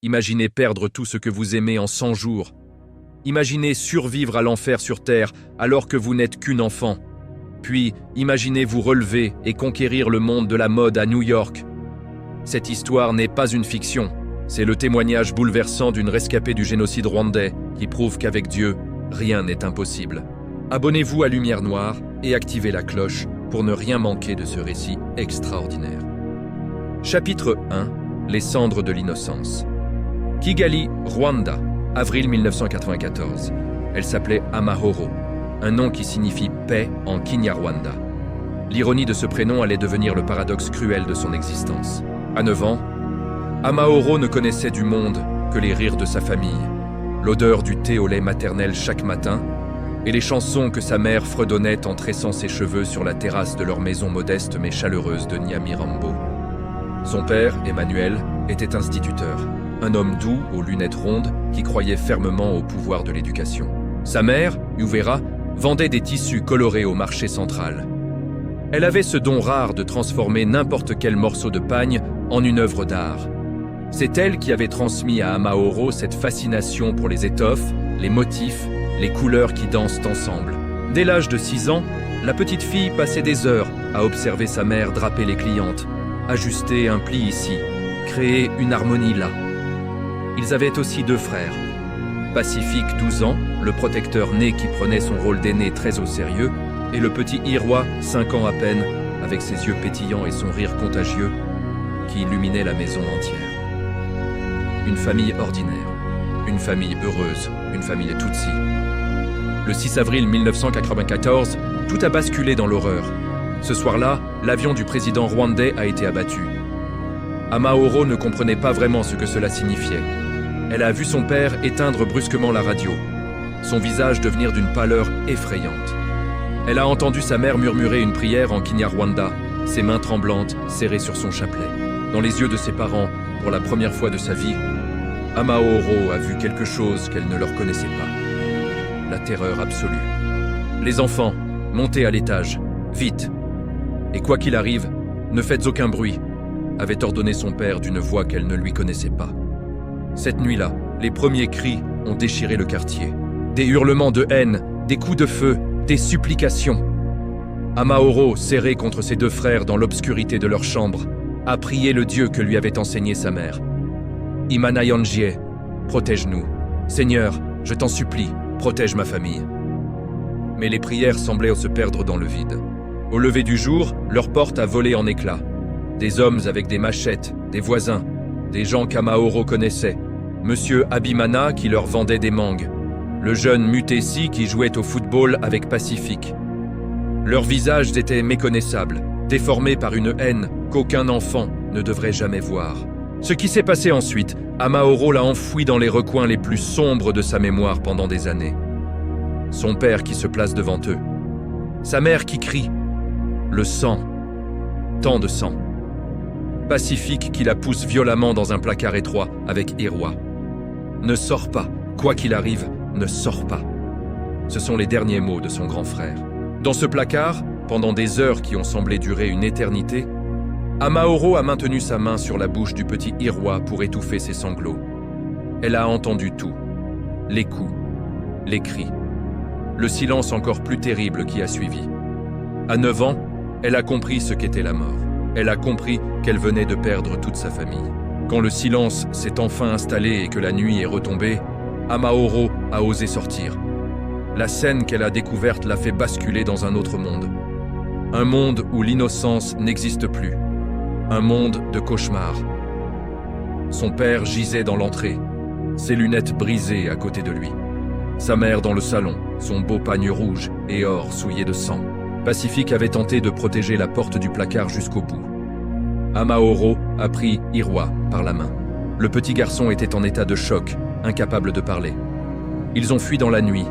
Imaginez perdre tout ce que vous aimez en 100 jours. Imaginez survivre à l'enfer sur Terre alors que vous n'êtes qu'une enfant. Puis, imaginez vous relever et conquérir le monde de la mode à New York. Cette histoire n'est pas une fiction. C'est le témoignage bouleversant d'une rescapée du génocide rwandais qui prouve qu'avec Dieu, rien n'est impossible. Abonnez-vous à Lumière Noire et activez la cloche pour ne rien manquer de ce récit extraordinaire. Chapitre 1. Les cendres de l'innocence. Kigali, Rwanda, avril 1994. Elle s'appelait Amahoro, un nom qui signifie paix en Kinyarwanda. L'ironie de ce prénom allait devenir le paradoxe cruel de son existence. À 9 ans, Amahoro ne connaissait du monde que les rires de sa famille, l'odeur du thé au lait maternel chaque matin et les chansons que sa mère fredonnait en tressant ses cheveux sur la terrasse de leur maison modeste mais chaleureuse de Nyamirambo. Son père, Emmanuel, était instituteur, un homme doux aux lunettes rondes qui croyait fermement au pouvoir de l'éducation. Sa mère, Uvera, vendait des tissus colorés au marché central. Elle avait ce don rare de transformer n'importe quel morceau de pagne en une œuvre d'art. C'est elle qui avait transmis à Amahoro cette fascination pour les étoffes, les motifs, les couleurs qui dansent ensemble. Dès l'âge de 6 ans, la petite fille passait des heures à observer sa mère draper les clientes, ajuster un pli ici, créer une harmonie là. Ils avaient aussi 2 frères. Pacifique, 12 ans, le protecteur né qui prenait son rôle d'aîné très au sérieux, et le petit Irwa, 5 ans à peine, avec ses yeux pétillants et son rire contagieux, qui illuminait la maison entière. Une famille ordinaire, une famille heureuse, une famille Tutsi. Le 6 avril 1994, tout a basculé dans l'horreur. Ce soir-là, l'avion du président rwandais a été abattu. Amahoro ne comprenait pas vraiment ce que cela signifiait. Elle a vu son père éteindre brusquement la radio, son visage devenir d'une pâleur effrayante. Elle a entendu sa mère murmurer une prière en Kinyarwanda, ses mains tremblantes serrées sur son chapelet. Dans les yeux de ses parents, pour la première fois de sa vie, Amahoro a vu quelque chose qu'elle ne leur connaissait pas. La terreur absolue. Les enfants, montez à l'étage, vite. Et quoi qu'il arrive, ne faites aucun bruit, avait ordonné son père d'une voix qu'elle ne lui connaissait pas. Cette nuit-là, les premiers cris ont déchiré le quartier. Des hurlements de haine, des coups de feu, des supplications. Amahoro, serré contre ses 2 frères dans l'obscurité de leur chambre, a prié le Dieu que lui avait enseigné sa mère. Imana Yonjie, protège-nous. Seigneur, je t'en supplie, protège ma famille. Mais les prières semblaient se perdre dans le vide. Au lever du jour, leur porte a volé en éclats. Des hommes avec des machettes, des voisins, des gens qu'Amahoro connaissait. Monsieur Abimana qui leur vendait des mangues. Le jeune Mutesi qui jouait au football avec Pacifique. Leurs visages étaient méconnaissables, déformés par une haine qu'aucun enfant ne devrait jamais voir. Ce qui s'est passé ensuite, Amahoro l'a enfoui dans les recoins les plus sombres de sa mémoire pendant des années. Son père qui se place devant eux. Sa mère qui crie. Le sang. Tant de sang. Pacifique qui la pousse violemment dans un placard étroit avec Irwa. Ne sors pas, quoi qu'il arrive, ne sors pas. Ce sont les derniers mots de son grand frère. Dans ce placard, pendant des heures qui ont semblé durer une éternité, Amahoro a maintenu sa main sur la bouche du petit Irwa pour étouffer ses sanglots. Elle a entendu tout. Les coups, les cris, le silence encore plus terrible qui a suivi. À 9 ans, elle a compris ce qu'était la mort. Elle a compris qu'elle venait de perdre toute sa famille. Quand le silence s'est enfin installé et que la nuit est retombée, Amahoro a osé sortir. La scène qu'elle a découverte l'a fait basculer dans un autre monde. Un monde où l'innocence n'existe plus. Un monde de cauchemar. Son père gisait dans l'entrée, ses lunettes brisées à côté de lui. Sa mère dans le salon, son beau pagne rouge et or souillé de sang. Pacifique avait tenté de protéger la porte du placard jusqu'au bout. Amahoro a pris Irwa par la main. Le petit garçon était en état de choc, incapable de parler. Ils ont fui dans la nuit,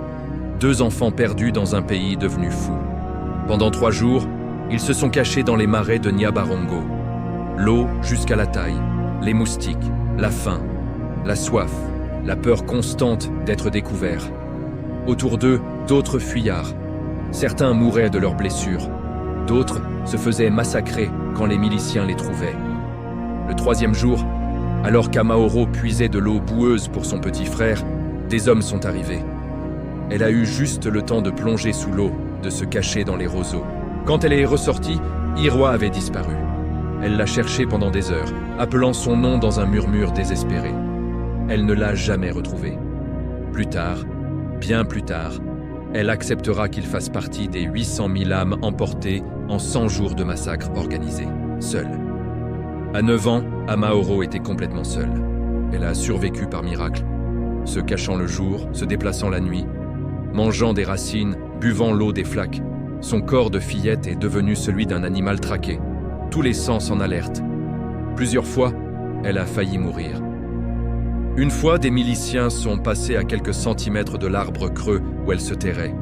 2 enfants perdus dans un pays devenu fou. Pendant 3 jours, ils se sont cachés dans les marais de Nyabarongo. L'eau jusqu'à la taille, les moustiques, la faim, la soif, la peur constante d'être découverts. Autour d'eux, d'autres fuyards. Certains mouraient de leurs blessures. D'autres se faisaient massacrer quand les miliciens les trouvaient. Le 3e jour, Alors qu'Amaoro puisait de l'eau boueuse pour son petit frère, des hommes sont arrivés. Elle a eu juste le temps de plonger sous l'eau, de se cacher dans les roseaux. Quand elle est ressortie, Iroha avait disparu. Elle l'a cherché pendant des heures, appelant son nom dans un murmure désespéré. Elle ne l'a jamais retrouvé. Plus tard, bien plus tard, elle acceptera qu'il fasse partie des 800 000 âmes emportées en 100 jours de massacre organisé, seule. À 9 ans, Amaoro était complètement seule. Elle a survécu par miracle, se cachant le jour, se déplaçant la nuit, mangeant des racines, buvant l'eau des flaques. Son corps de fillette est devenu celui d'un animal traqué, tous les sens en alerte. Plusieurs fois, elle a failli mourir. Une fois, des miliciens sont passés à quelques centimètres de l'arbre creux où elle se terrait.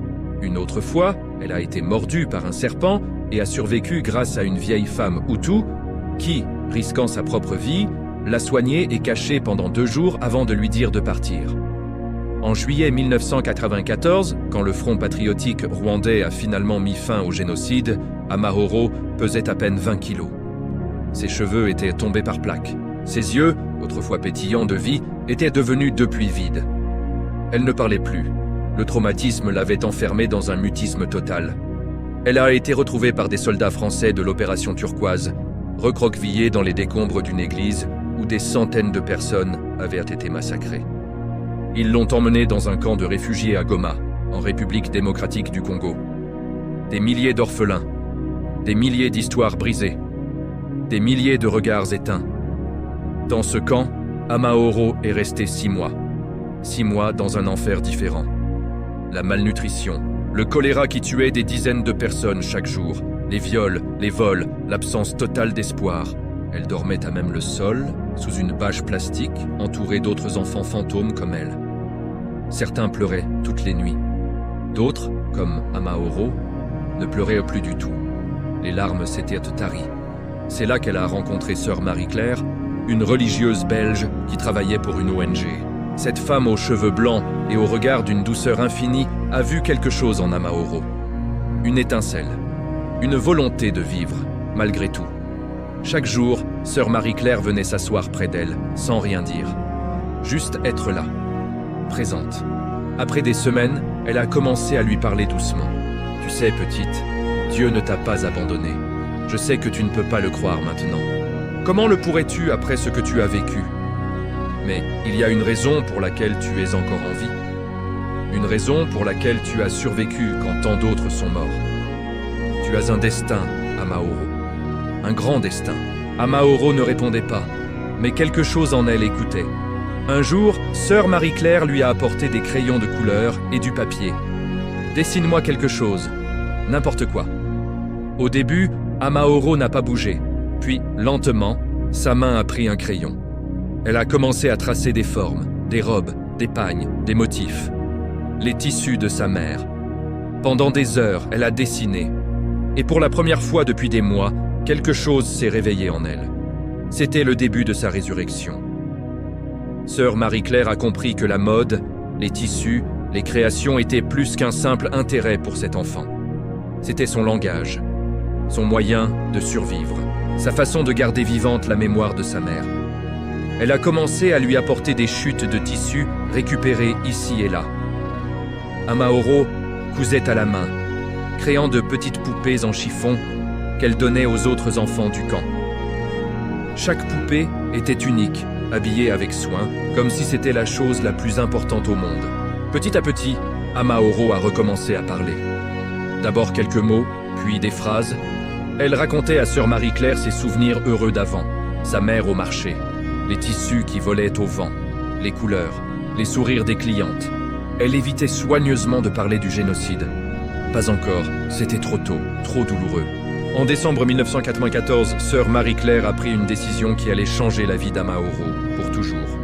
Une autre fois, elle a été mordue par un serpent et a survécu grâce à une vieille femme Hutu qui, risquant sa propre vie, l'a soignée et cachée pendant 2 jours avant de lui dire de partir. En juillet 1994, quand le Front patriotique rwandais a finalement mis fin au génocide, Amaoro pesait à peine 20 kilos. Ses cheveux étaient tombés par plaques. Ses yeux, autrefois pétillants de vie, étaient devenus depuis vides. Elle ne parlait plus. Le traumatisme l'avait enfermée dans un mutisme total. Elle a été retrouvée par des soldats français de l'opération Turquoise, recroquevillée dans les décombres d'une église où des centaines de personnes avaient été massacrées. Ils l'ont emmenée dans un camp de réfugiés à Goma, en République démocratique du Congo. Des milliers d'orphelins, des milliers d'histoires brisées, des milliers de regards éteints. Dans ce camp, Amaoro est resté 6 mois. 6 mois dans un enfer différent. La malnutrition, le choléra qui tuait des dizaines de personnes chaque jour, les viols, les vols, l'absence totale d'espoir. Elle dormait à même le sol, sous une bâche plastique, entourée d'autres enfants fantômes comme elle. Certains pleuraient toutes les nuits. D'autres, comme Amaoro, ne pleuraient plus du tout. Les larmes s'étaient taries. C'est là qu'elle a rencontré sœur Marie-Claire, une religieuse belge qui travaillait pour une ONG. Cette femme aux cheveux blancs et au regard d'une douceur infinie a vu quelque chose en Amaoro. Une étincelle, une volonté de vivre, malgré tout. Chaque jour, sœur Marie-Claire venait s'asseoir près d'elle, sans rien dire. Juste être là, présente. Après des semaines, elle a commencé à lui parler doucement. « Tu sais, petite, Dieu ne t'a pas abandonnée. Je sais que tu ne peux pas le croire maintenant. Comment le pourrais-tu après ce que tu as vécu? Mais il y a une raison pour laquelle tu es encore en vie. Une raison pour laquelle tu as survécu quand tant d'autres sont morts. Tu as un destin, Amaoro. Un grand destin. » Amaoro ne répondait pas, mais quelque chose en elle écoutait. Un jour, sœur Marie-Claire lui a apporté des crayons de couleur et du papier. « Dessine-moi quelque chose, n'importe quoi. » Au début, Amaoro n'a pas bougé. Puis, lentement, sa main a pris un crayon. Elle a commencé à tracer des formes, des robes, des pagnes, des motifs. Les tissus de sa mère. Pendant des heures, elle a dessiné. Et pour la première fois depuis des mois, quelque chose s'est réveillé en elle. C'était le début de sa résurrection. Sœur Marie-Claire a compris que la mode, les tissus, les créations étaient plus qu'un simple intérêt pour cet enfant. C'était son langage, son moyen de survivre, sa façon de garder vivante la mémoire de sa mère. Elle a commencé à lui apporter des chutes de tissus récupérées ici et là. Amaoro cousait à la main, créant de petites poupées en chiffon qu'elle donnait aux autres enfants du camp. Chaque poupée était unique, habillée avec soin, comme si c'était la chose la plus importante au monde. Petit à petit, Amaoro a recommencé à parler. D'abord quelques mots, puis des phrases. Elle racontait à sœur Marie-Claire ses souvenirs heureux d'avant, sa mère au marché, les tissus qui volaient au vent, les couleurs, les sourires des clientes. Elle évitait soigneusement de parler du génocide. Pas encore, c'était trop tôt, trop douloureux. En décembre 1994, sœur Marie-Claire a pris une décision qui allait changer la vie d'Amaoro, pour toujours.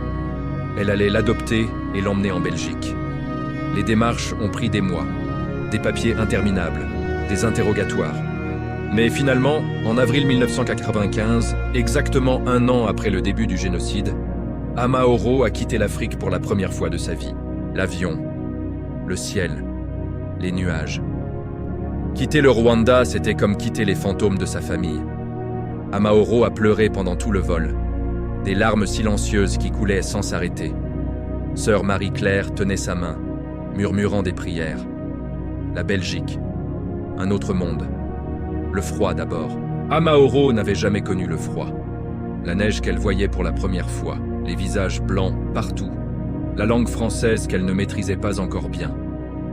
Elle allait l'adopter et l'emmener en Belgique. Les démarches ont pris des mois, des papiers interminables, des interrogatoires. Mais finalement, en avril 1995, exactement 1 an après le début du génocide, Amaoro a quitté l'Afrique pour la première fois de sa vie. L'avion, le ciel, les nuages. Quitter le Rwanda, c'était comme quitter les fantômes de sa famille. Amaoro a pleuré pendant tout le vol. des larmes silencieuses qui coulaient sans s'arrêter. Sœur Marie-Claire tenait sa main, murmurant des prières. La Belgique, un autre monde. Le froid d'abord. Amaoro n'avait jamais connu le froid. La neige qu'elle voyait pour la première fois, les visages blancs partout, la langue française qu'elle ne maîtrisait pas encore bien.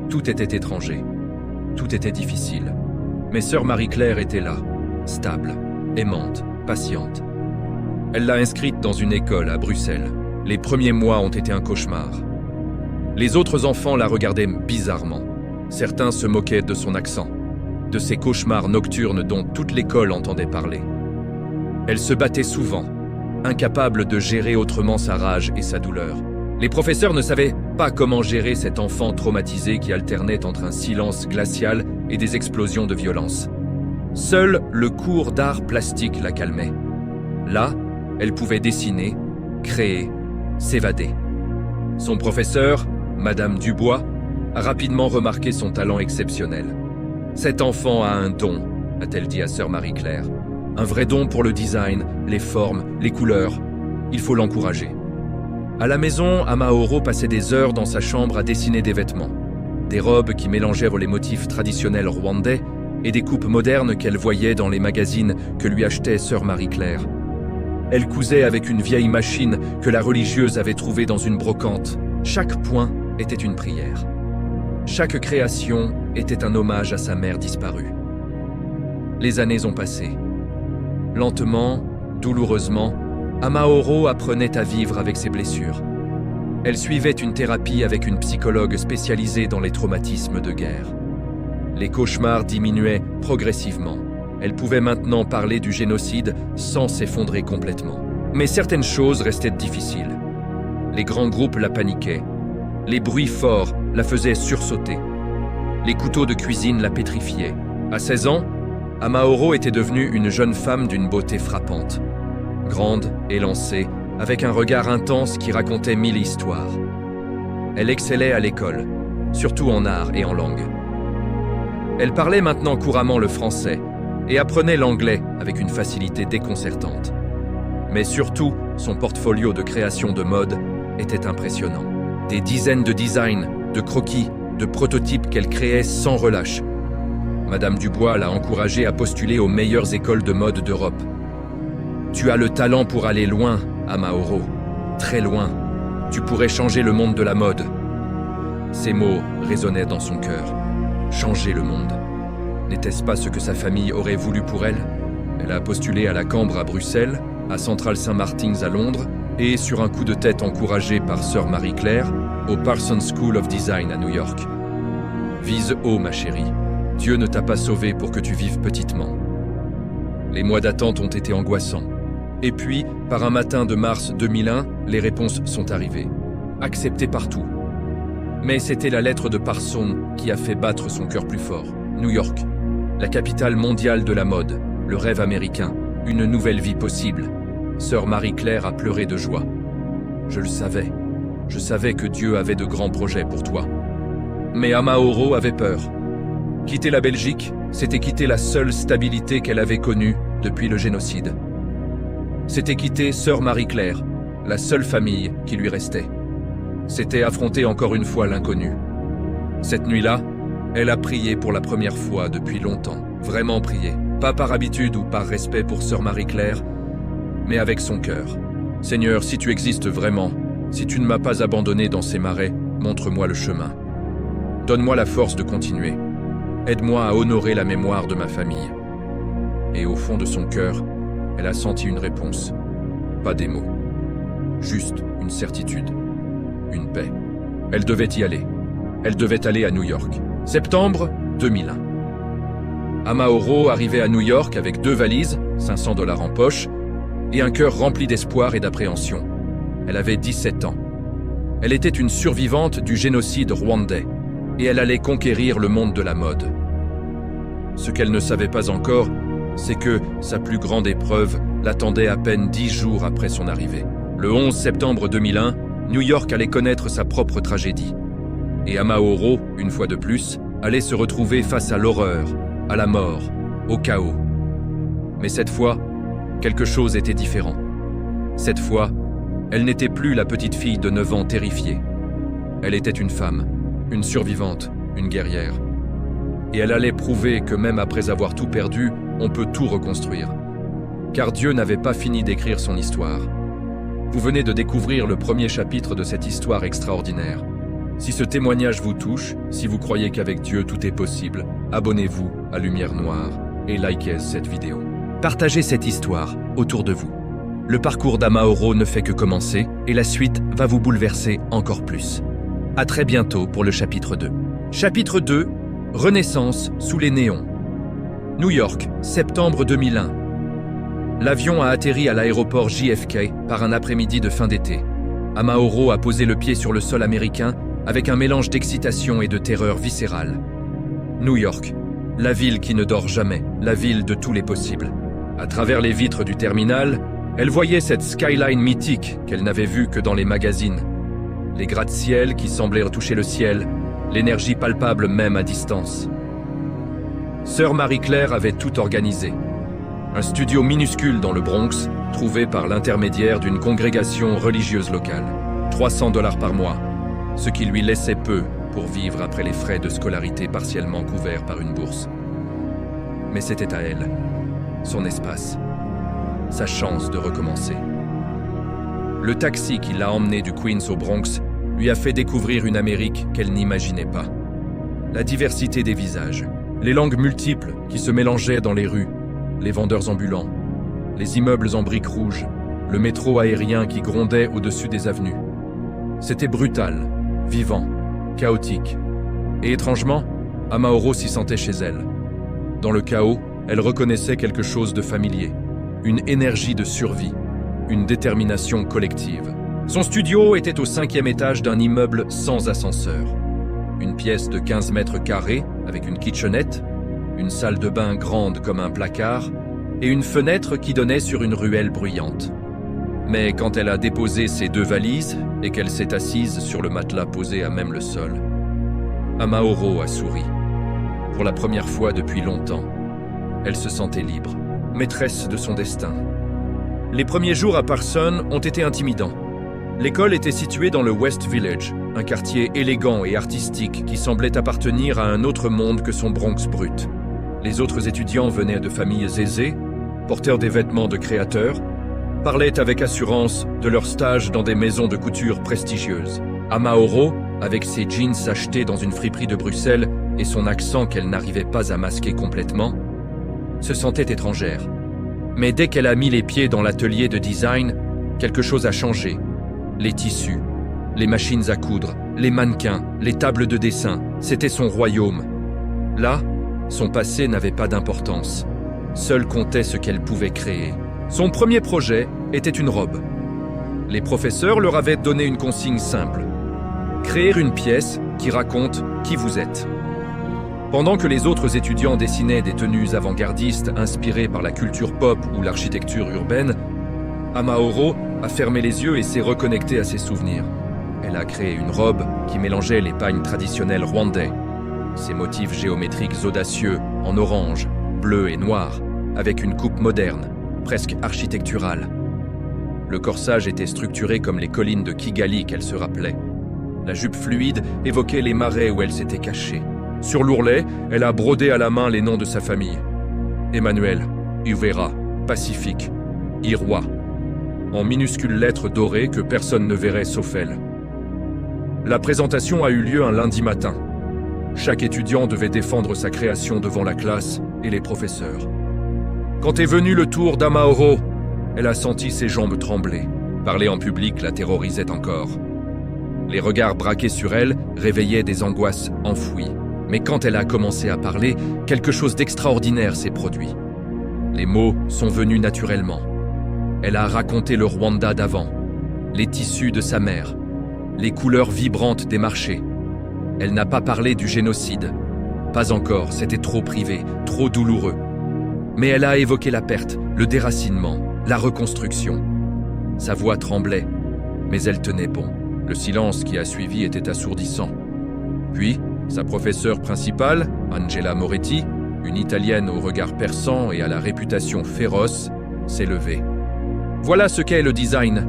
Tout était étranger, tout était difficile. Mais sœur Marie-Claire était là, stable, aimante, patiente. Elle l'a inscrite dans une école à Bruxelles. Les premiers mois ont été un cauchemar. Les autres enfants la regardaient bizarrement. Certains se moquaient de son accent, de ses cauchemars nocturnes dont toute l'école entendait parler. Elle se battait souvent, incapable de gérer autrement sa rage et sa douleur. Les professeurs ne savaient pas comment gérer cet enfant traumatisé qui alternait entre un silence glacial et des explosions de violence. Seul le cours d'art plastique la calmait. Là, elle pouvait dessiner, créer, s'évader. Son professeur, Madame Dubois, a rapidement remarqué son talent exceptionnel. « Cet enfant a un don », a-t-elle dit à sœur Marie-Claire. « Un vrai don pour le design, les formes, les couleurs. Il faut l'encourager. » À la maison, Amaoro passait des heures dans sa chambre à dessiner des vêtements. Des robes qui mélangeaient les motifs traditionnels rwandais et des coupes modernes qu'elle voyait dans les magazines que lui achetait sœur Marie-Claire. Elle cousait avec une vieille machine que la religieuse avait trouvée dans une brocante. Chaque point était une prière. Chaque création était un hommage à sa mère disparue. Les années ont passé. Lentement, douloureusement, Amaoro apprenait à vivre avec ses blessures. Elle suivait une thérapie avec une psychologue spécialisée dans les traumatismes de guerre. Les cauchemars diminuaient progressivement. Elle pouvait maintenant parler du génocide sans s'effondrer complètement. Mais certaines choses restaient difficiles. Les grands groupes la paniquaient. Les bruits forts la faisaient sursauter. Les couteaux de cuisine la pétrifiaient. À 16 ans, Amaoro était devenue une jeune femme d'une beauté frappante. Grande, élancée, avec un regard intense qui racontait 1000 histoires. Elle excellait à l'école, surtout en art et en langue. Elle parlait maintenant couramment le français et apprenait l'anglais avec une facilité déconcertante. Mais surtout, son portfolio de création de mode était impressionnant. Des dizaines de designs, de croquis, de prototypes qu'elle créait sans relâche. Madame Dubois l'a encouragée à postuler aux meilleures écoles de mode d'Europe. « Tu as le talent pour aller loin, Amaoro. Très loin. Tu pourrais changer le monde de la mode. » Ces mots résonnaient dans son cœur. Changer le monde. N'était-ce pas ce que sa famille aurait voulu pour elle? Elle a postulé à la Cambre à Bruxelles, à Central Saint-Martin's à Londres, et sur un coup de tête encouragé par sœur Marie-Claire, au Parsons School of Design à New York. Vise haut, ma chérie. Dieu ne t'a pas sauvée pour que tu vives petitement. Les mois d'attente ont été angoissants. Et puis, par un matin de mars 2001, les réponses sont arrivées. Acceptées partout. Mais c'était la lettre de Parsons qui a fait battre son cœur plus fort. New York, la capitale mondiale de la mode, le rêve américain, une nouvelle vie possible. Sœur Marie-Claire a pleuré de joie. Je le savais. Je savais que Dieu avait de grands projets pour toi. Mais Amaoro avait peur. Quitter la Belgique, c'était quitter la seule stabilité qu'elle avait connue depuis le génocide. C'était quitter sœur Marie-Claire, la seule famille qui lui restait. C'était affronter encore une fois l'inconnu. Cette nuit-là, elle a prié pour la première fois depuis longtemps. Vraiment prié. Pas par habitude ou par respect pour sœur Marie-Claire, mais avec son cœur. Seigneur, si tu existes vraiment, si tu ne m'as pas abandonné dans ces marais, montre-moi le chemin. Donne-moi la force de continuer. Aide-moi à honorer la mémoire de ma famille. Et au fond de son cœur, elle a senti une réponse. Pas des mots. Juste une certitude. Une paix. Elle devait y aller. Elle devait aller à New York. Septembre 2001. Amaoro arrivait à New York avec 2 valises, $500 en poche, et un cœur rempli d'espoir et d'appréhension. Elle avait 17 ans. Elle était une survivante du génocide rwandais, et elle allait conquérir le monde de la mode. Ce qu'elle ne savait pas encore, c'est que sa plus grande épreuve l'attendait à peine 10 jours après son arrivée. Le 11 septembre 2001, New York allait connaître sa propre tragédie. Et Amaoro, une fois de plus, allait se retrouver face à l'horreur, à la mort, au chaos. Mais cette fois, quelque chose était différent. Cette fois, elle n'était plus la petite fille de 9 ans terrifiée. Elle était une femme, une survivante, une guerrière. Et elle allait prouver que même après avoir tout perdu, on peut tout reconstruire. Car Dieu n'avait pas fini d'écrire son histoire. Vous venez de découvrir le premier chapitre de cette histoire extraordinaire. Si ce témoignage vous touche, si vous croyez qu'avec Dieu tout est possible, abonnez-vous à Lumière Noire et likez cette vidéo. Partagez cette histoire autour de vous. Le parcours d'Amaoro ne fait que commencer et la suite va vous bouleverser encore plus. À très bientôt pour le chapitre 2. Chapitre 2, Renaissance sous les néons. New York, septembre 2001. L'avion a atterri à l'aéroport JFK par un après-midi de fin d'été. Amaoro a posé le pied sur le sol américain avec un mélange d'excitation et de terreur viscérale. New York, la ville qui ne dort jamais, la ville de tous les possibles. À travers les vitres du terminal, elle voyait cette skyline mythique qu'elle n'avait vue que dans les magazines. Les gratte-ciel qui semblaient toucher le ciel, l'énergie palpable même à distance. Sœur Marie-Claire avait tout organisé. Un studio minuscule dans le Bronx, trouvé par l'intermédiaire d'une congrégation religieuse locale. $300 par mois, ce qui lui laissait peu pour vivre après les frais de scolarité partiellement couverts par une bourse. Mais c'était à elle, son espace, sa chance de recommencer. Le taxi qui l'a emmenée du Queens au Bronx lui a fait découvrir une Amérique qu'elle n'imaginait pas. La diversité des visages, les langues multiples qui se mélangeaient dans les rues, les vendeurs ambulants, les immeubles en briques rouges, le métro aérien qui grondait au-dessus des avenues. C'était brutal, vivant, chaotique. Et étrangement, Amaoro s'y sentait chez elle. Dans le chaos, elle reconnaissait quelque chose de familier, une énergie de survie, une détermination collective. Son studio était au 5e étage d'un immeuble sans ascenseur. Une pièce de 15 mètres carrés avec une kitchenette, une salle de bain grande comme un placard et une fenêtre qui donnait sur une ruelle bruyante. Mais quand elle a déposé ses 2 valises et qu'elle s'est assise sur le matelas posé à même le sol, Amaoro a souri. Pour la première fois depuis longtemps, elle se sentait libre, maîtresse de son destin. Les premiers jours à Parson ont été intimidants. L'école était située dans le West Village, un quartier élégant et artistique qui semblait appartenir à un autre monde que son Bronx brut. Les autres étudiants venaient de familles aisées, porteurs des vêtements de créateurs, parlaient avec assurance de leur stage dans des maisons de couture prestigieuses. Amaoro, avec ses jeans achetés dans une friperie de Bruxelles et son accent qu'elle n'arrivait pas à masquer complètement, se sentait étrangère. Mais dès qu'elle a mis les pieds dans l'atelier de design, quelque chose a changé. Les tissus, les machines à coudre, les mannequins, les tables de dessin, c'était son royaume. Là, son passé n'avait pas d'importance. Seul comptait ce qu'elle pouvait créer. Son premier projet était une robe. Les professeurs leur avaient donné une consigne simple. Créer une pièce qui raconte qui vous êtes. Pendant que les autres étudiants dessinaient des tenues avant-gardistes inspirées par la culture pop ou l'architecture urbaine, Amaoro a fermé les yeux et s'est reconnectée à ses souvenirs. Elle a créé une robe qui mélangeait les pagnes traditionnelles rwandais, ses motifs géométriques audacieux en orange, bleu et noir, avec une coupe moderne, presque architecturale. Le corsage était structuré comme les collines de Kigali qu'elle se rappelait. La jupe fluide évoquait les marais où elle s'était cachée. Sur l'ourlet, elle a brodé à la main les noms de sa famille. Emmanuel, Uvera, Pacifique, Irwa, en minuscules lettres dorées que personne ne verrait sauf elle. La présentation a eu lieu un lundi matin. Chaque étudiant devait défendre sa création devant la classe et les professeurs. Quand est venu le tour d'Amaoro, elle a senti ses jambes trembler. Parler en public la terrorisait encore. Les regards braqués sur elle réveillaient des angoisses enfouies. Mais quand elle a commencé à parler, quelque chose d'extraordinaire s'est produit. Les mots sont venus naturellement. Elle a raconté le Rwanda d'avant, les tissus de sa mère, les couleurs vibrantes des marchés. Elle n'a pas parlé du génocide. Pas encore, c'était trop privé, trop douloureux. Mais elle a évoqué la perte, le déracinement, la reconstruction. Sa voix tremblait, mais elle tenait bon. Le silence qui a suivi était assourdissant. Puis, sa professeure principale, Angela Moretti, une Italienne au regard perçant et à la réputation féroce, s'est levée. « Voilà ce qu'est le design.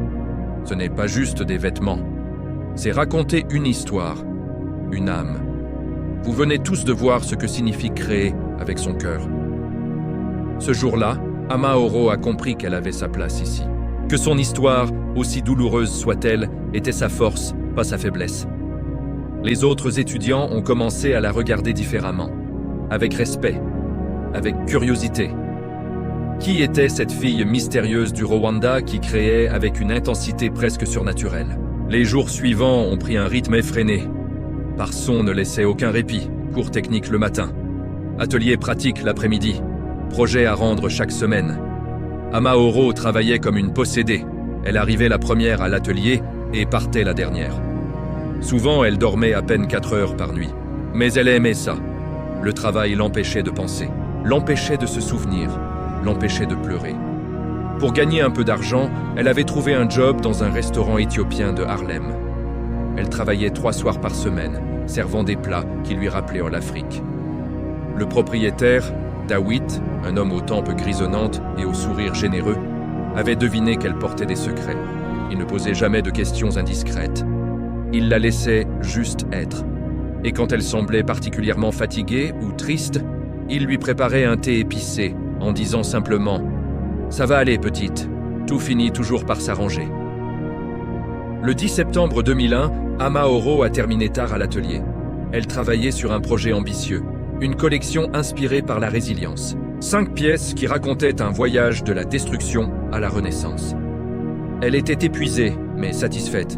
Ce n'est pas juste des vêtements. C'est raconter une histoire, une âme. Vous venez tous de voir ce que signifie créer avec son cœur. Ce jour-là, Amaoro a compris qu'elle avait sa place ici. Que son histoire, aussi douloureuse soit-elle, était sa force, pas sa faiblesse. Les autres étudiants ont commencé à la regarder différemment, avec respect, avec curiosité. Qui était cette fille mystérieuse du Rwanda qui créait avec une intensité presque surnaturelle? Les jours suivants ont pris un rythme effréné. Par son ne laissait aucun répit, cours techniques le matin, atelier pratique l'après-midi, projet à rendre chaque semaine. Amaoro travaillait comme une possédée. Elle arrivait la première à l'atelier et partait la dernière. Souvent, elle dormait à peine 4 heures par nuit. Mais elle aimait ça. Le travail l'empêchait de penser, l'empêchait de se souvenir, l'empêchait de pleurer. Pour gagner un peu d'argent, elle avait trouvé un job dans un restaurant éthiopien de Harlem. Elle travaillait 3 soirs par semaine, servant des plats qui lui rappelaient l'Afrique. Le propriétaire, Dawit, un homme aux tempes grisonnantes et au sourire généreux, avait deviné qu'elle portait des secrets. Il ne posait jamais de questions indiscrètes. Il la laissait juste être. Et quand elle semblait particulièrement fatiguée ou triste, il lui préparait un thé épicé en disant simplement « Ça va aller, petite, tout finit toujours par s'arranger ». Le 10 septembre 2001, Amaoro a terminé tard à l'atelier. Elle travaillait sur un projet ambitieux, une collection inspirée par la résilience. 5 pièces qui racontaient un voyage de la destruction à la renaissance. Elle était épuisée, mais satisfaite.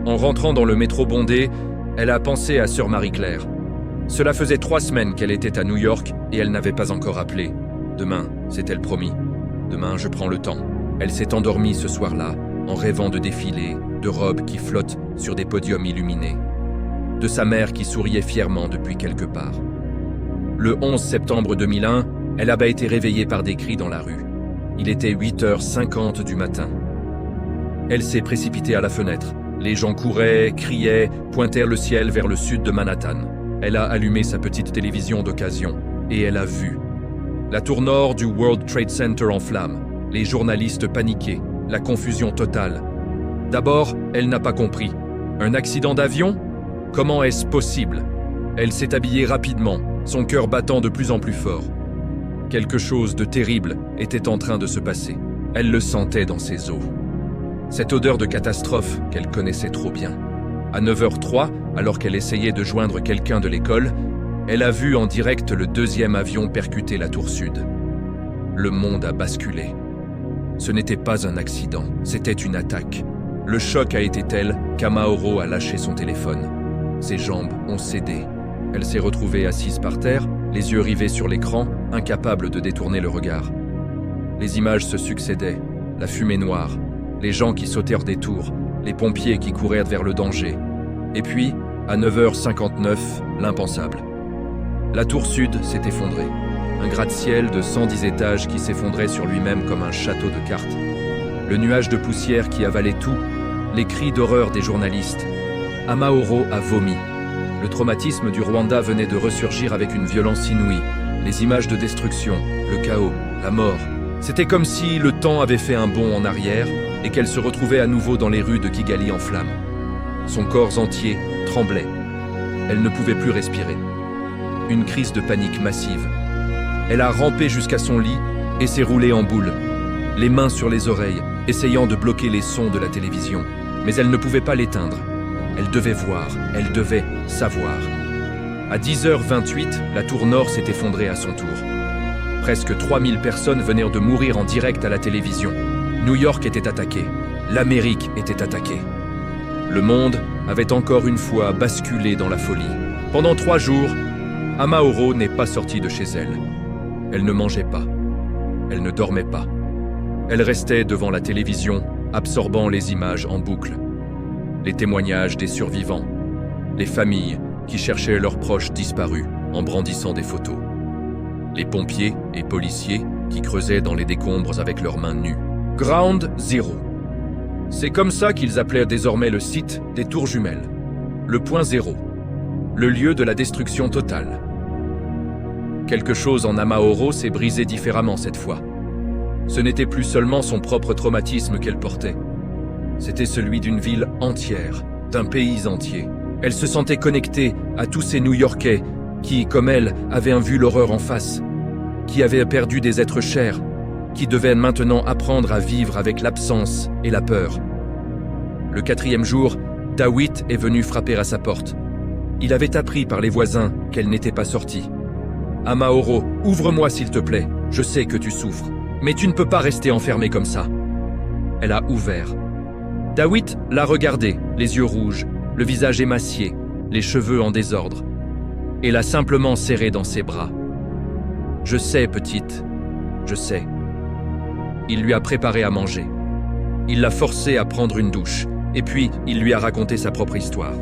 En rentrant dans le métro bondé, elle a pensé à sœur Marie-Claire. Cela faisait 3 semaines qu'elle était à New York et elle n'avait pas encore appelé. Demain, s'est-elle promis. Demain, je prends le temps. Elle s'est endormie ce soir-là, en rêvant de défilés, de robes qui flottent sur des podiums illuminés, de sa mère qui souriait fièrement depuis quelque part. Le 11 septembre 2001, elle a été réveillée par des cris dans la rue. Il était 8h50 du matin. Elle s'est précipitée à la fenêtre. Les gens couraient, criaient, pointèrent le ciel vers le sud de Manhattan. Elle a allumé sa petite télévision d'occasion et elle a vu. La tour nord du World Trade Center en flammes, les journalistes paniqués, la confusion totale. D'abord, elle n'a pas compris. Un accident d'avion? Comment est-ce possible? Elle s'est habillée rapidement, son cœur battant de plus en plus fort. Quelque chose de terrible était en train de se passer. Elle le sentait dans ses os. Cette odeur de catastrophe qu'elle connaissait trop bien. À 9h03, alors qu'elle essayait de joindre quelqu'un de l'école, elle a vu en direct le 2e avion percuter la tour sud. Le monde a basculé. Ce n'était pas un accident, c'était une attaque. Le choc a été tel qu'Amaoro a lâché son téléphone. Ses jambes ont cédé. Elle s'est retrouvée assise par terre, les yeux rivés sur l'écran, incapable de détourner le regard. Les images se succédaient, la fumée noire, les gens qui sautèrent des tours, les pompiers qui couraient vers le danger. Et puis, à 9h59, l'impensable. La tour sud s'est effondrée. Un gratte-ciel de 110 étages qui s'effondrait sur lui-même comme un château de cartes. Le nuage de poussière qui avalait tout, les cris d'horreur des journalistes. Amaoro a vomi. Le traumatisme du Rwanda venait de ressurgir avec une violence inouïe. Les images de destruction, le chaos, la mort. C'était comme si le temps avait fait un bond en arrière et qu'elle se retrouvait à nouveau dans les rues de Kigali en flammes. Son corps entier tremblait. Elle ne pouvait plus respirer. Une crise de panique massive. Elle a rampé jusqu'à son lit et s'est roulée en boule, les mains sur les oreilles, essayant de bloquer les sons de la télévision. Mais elle ne pouvait pas l'éteindre. Elle devait voir, elle devait savoir. À 10h28, la tour nord s'est effondrée à son tour. Presque 3000 personnes venaient de mourir en direct à la télévision. New York était attaquée. L'Amérique était attaquée. Le monde avait encore une fois basculé dans la folie. Pendant 3 jours, Amaoro n'est pas sortie de chez elle. Elle ne mangeait pas. Elle ne dormait pas. Elle restait devant la télévision, absorbant les images en boucle. Les témoignages des survivants. Les familles qui cherchaient leurs proches disparus en brandissant des photos. Les pompiers et policiers qui creusaient dans les décombres avec leurs mains nues. Ground Zero. C'est comme ça qu'ils appelaient désormais le site des tours jumelles. Le point zéro. Le lieu de la destruction totale. Quelque chose en Amaoro s'est brisé différemment cette fois. Ce n'était plus seulement son propre traumatisme qu'elle portait. C'était celui d'une ville entière, d'un pays entier. Elle se sentait connectée à tous ces New-Yorkais qui, comme elle, avaient vu l'horreur en face, qui avaient perdu des êtres chers, qui devaient maintenant apprendre à vivre avec l'absence et la peur. Le 4e jour, Dawit est venu frapper à sa porte. Il avait appris par les voisins qu'elle n'était pas sortie. « Amaoro, ouvre-moi s'il te plaît, je sais que tu souffres, mais tu ne peux pas rester enfermé comme ça. » Elle a ouvert. Dawit l'a regardé, les yeux rouges, le visage émacié, les cheveux en désordre, et l'a simplement serré dans ses bras. « Je sais, petite, je sais. » Il lui a préparé à manger. Il l'a forcé à prendre une douche, et puis il lui a raconté sa propre histoire.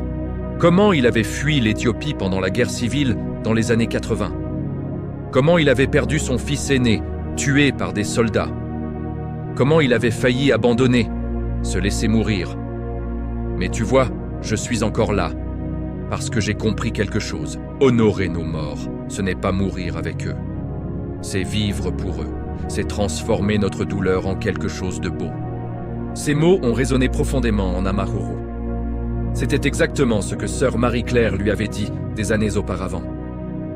Comment il avait fui l'Éthiopie pendant la guerre civile dans les années 80. Comment il avait perdu son fils aîné, tué par des soldats. Comment il avait failli abandonner, se laisser mourir. Mais tu vois, je suis encore là, parce que j'ai compris quelque chose. Honorer nos morts, ce n'est pas mourir avec eux. C'est vivre pour eux, c'est transformer notre douleur en quelque chose de beau. Ces mots ont résonné profondément en Amaoro. C'était exactement ce que sœur Marie-Claire lui avait dit des années auparavant.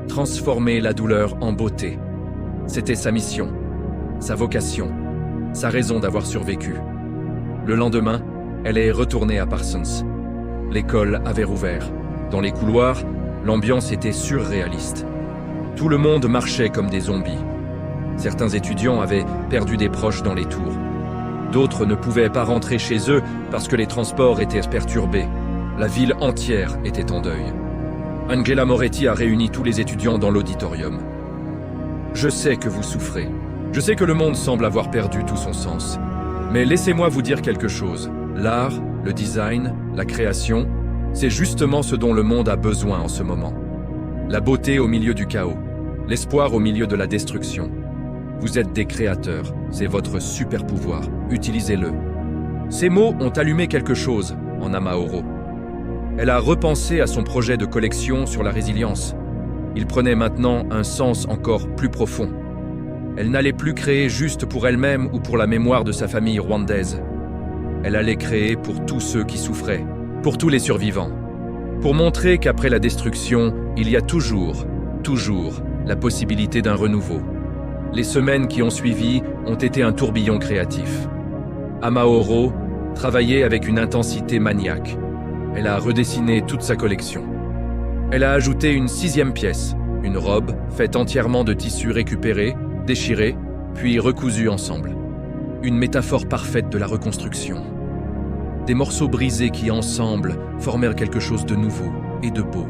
Transformer la douleur en beauté. C'était sa mission, sa vocation, sa raison d'avoir survécu. Le lendemain, elle est retournée à Parsons. L'école avait rouvert. Dans les couloirs, l'ambiance était surréaliste. Tout le monde marchait comme des zombies. Certains étudiants avaient perdu des proches dans les tours. D'autres ne pouvaient pas rentrer chez eux parce que les transports étaient perturbés. La ville entière était en deuil. Angela Moretti a réuni tous les étudiants dans l'auditorium. Je sais que vous souffrez. Je sais que le monde semble avoir perdu tout son sens. Mais laissez-moi vous dire quelque chose. L'art, le design, la création, c'est justement ce dont le monde a besoin en ce moment. La beauté au milieu du chaos, l'espoir au milieu de la destruction. Vous êtes des créateurs, c'est votre super pouvoir, utilisez-le. Ces mots ont allumé quelque chose en Amaoro. Elle a repensé à son projet de collection sur la résilience. Il prenait maintenant un sens encore plus profond. Elle n'allait plus créer juste pour elle-même ou pour la mémoire de sa famille rwandaise. Elle allait créer pour tous ceux qui souffraient, pour tous les survivants. Pour montrer qu'après la destruction, il y a toujours la possibilité d'un renouveau. Les semaines qui ont suivi ont été un tourbillon créatif. Amaoro travaillait avec une intensité maniaque. Elle a redessiné toute sa collection. Elle a ajouté une 6e pièce, une robe faite entièrement de tissus récupérés, déchirés, puis recousus ensemble. Une métaphore parfaite de la reconstruction. Des morceaux brisés qui, ensemble, formèrent quelque chose de nouveau et de beau.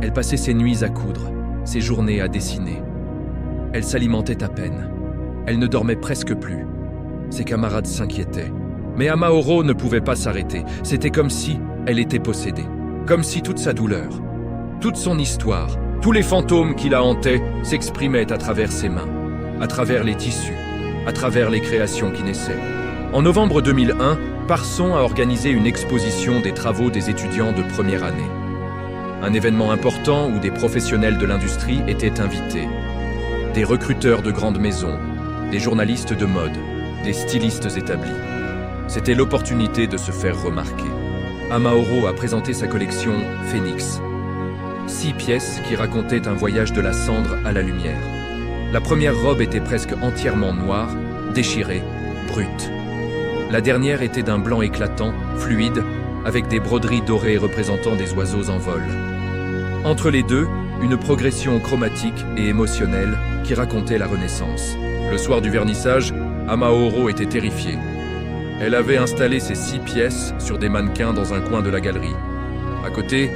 Elle passait ses nuits à coudre, ses journées à dessiner. Elle s'alimentait à peine. Elle ne dormait presque plus. Ses camarades s'inquiétaient. Mais Amaoro ne pouvait pas s'arrêter. C'était comme si elle était possédée. Comme si toute sa douleur, toute son histoire, tous les fantômes qui la hantaient s'exprimaient à travers ses mains, à travers les tissus, à travers les créations qui naissaient. En novembre 2001, Parsons a organisé une exposition des travaux des étudiants de première année. Un événement important où des professionnels de l'industrie étaient invités. Des recruteurs de grandes maisons, des journalistes de mode, des stylistes établis. C'était l'opportunité de se faire remarquer. Amaoro a présenté sa collection Phoenix. 6 pièces qui racontaient un voyage de la cendre à la lumière. La première robe était presque entièrement noire, déchirée, brute. La dernière était d'un blanc éclatant, fluide, avec des broderies dorées représentant des oiseaux en vol. Entre les deux, une progression chromatique et émotionnelle qui racontait la Renaissance. Le soir du vernissage, Amaoro était terrifiée. Elle avait installé ses 6 pièces sur des mannequins dans un coin de la galerie. À côté,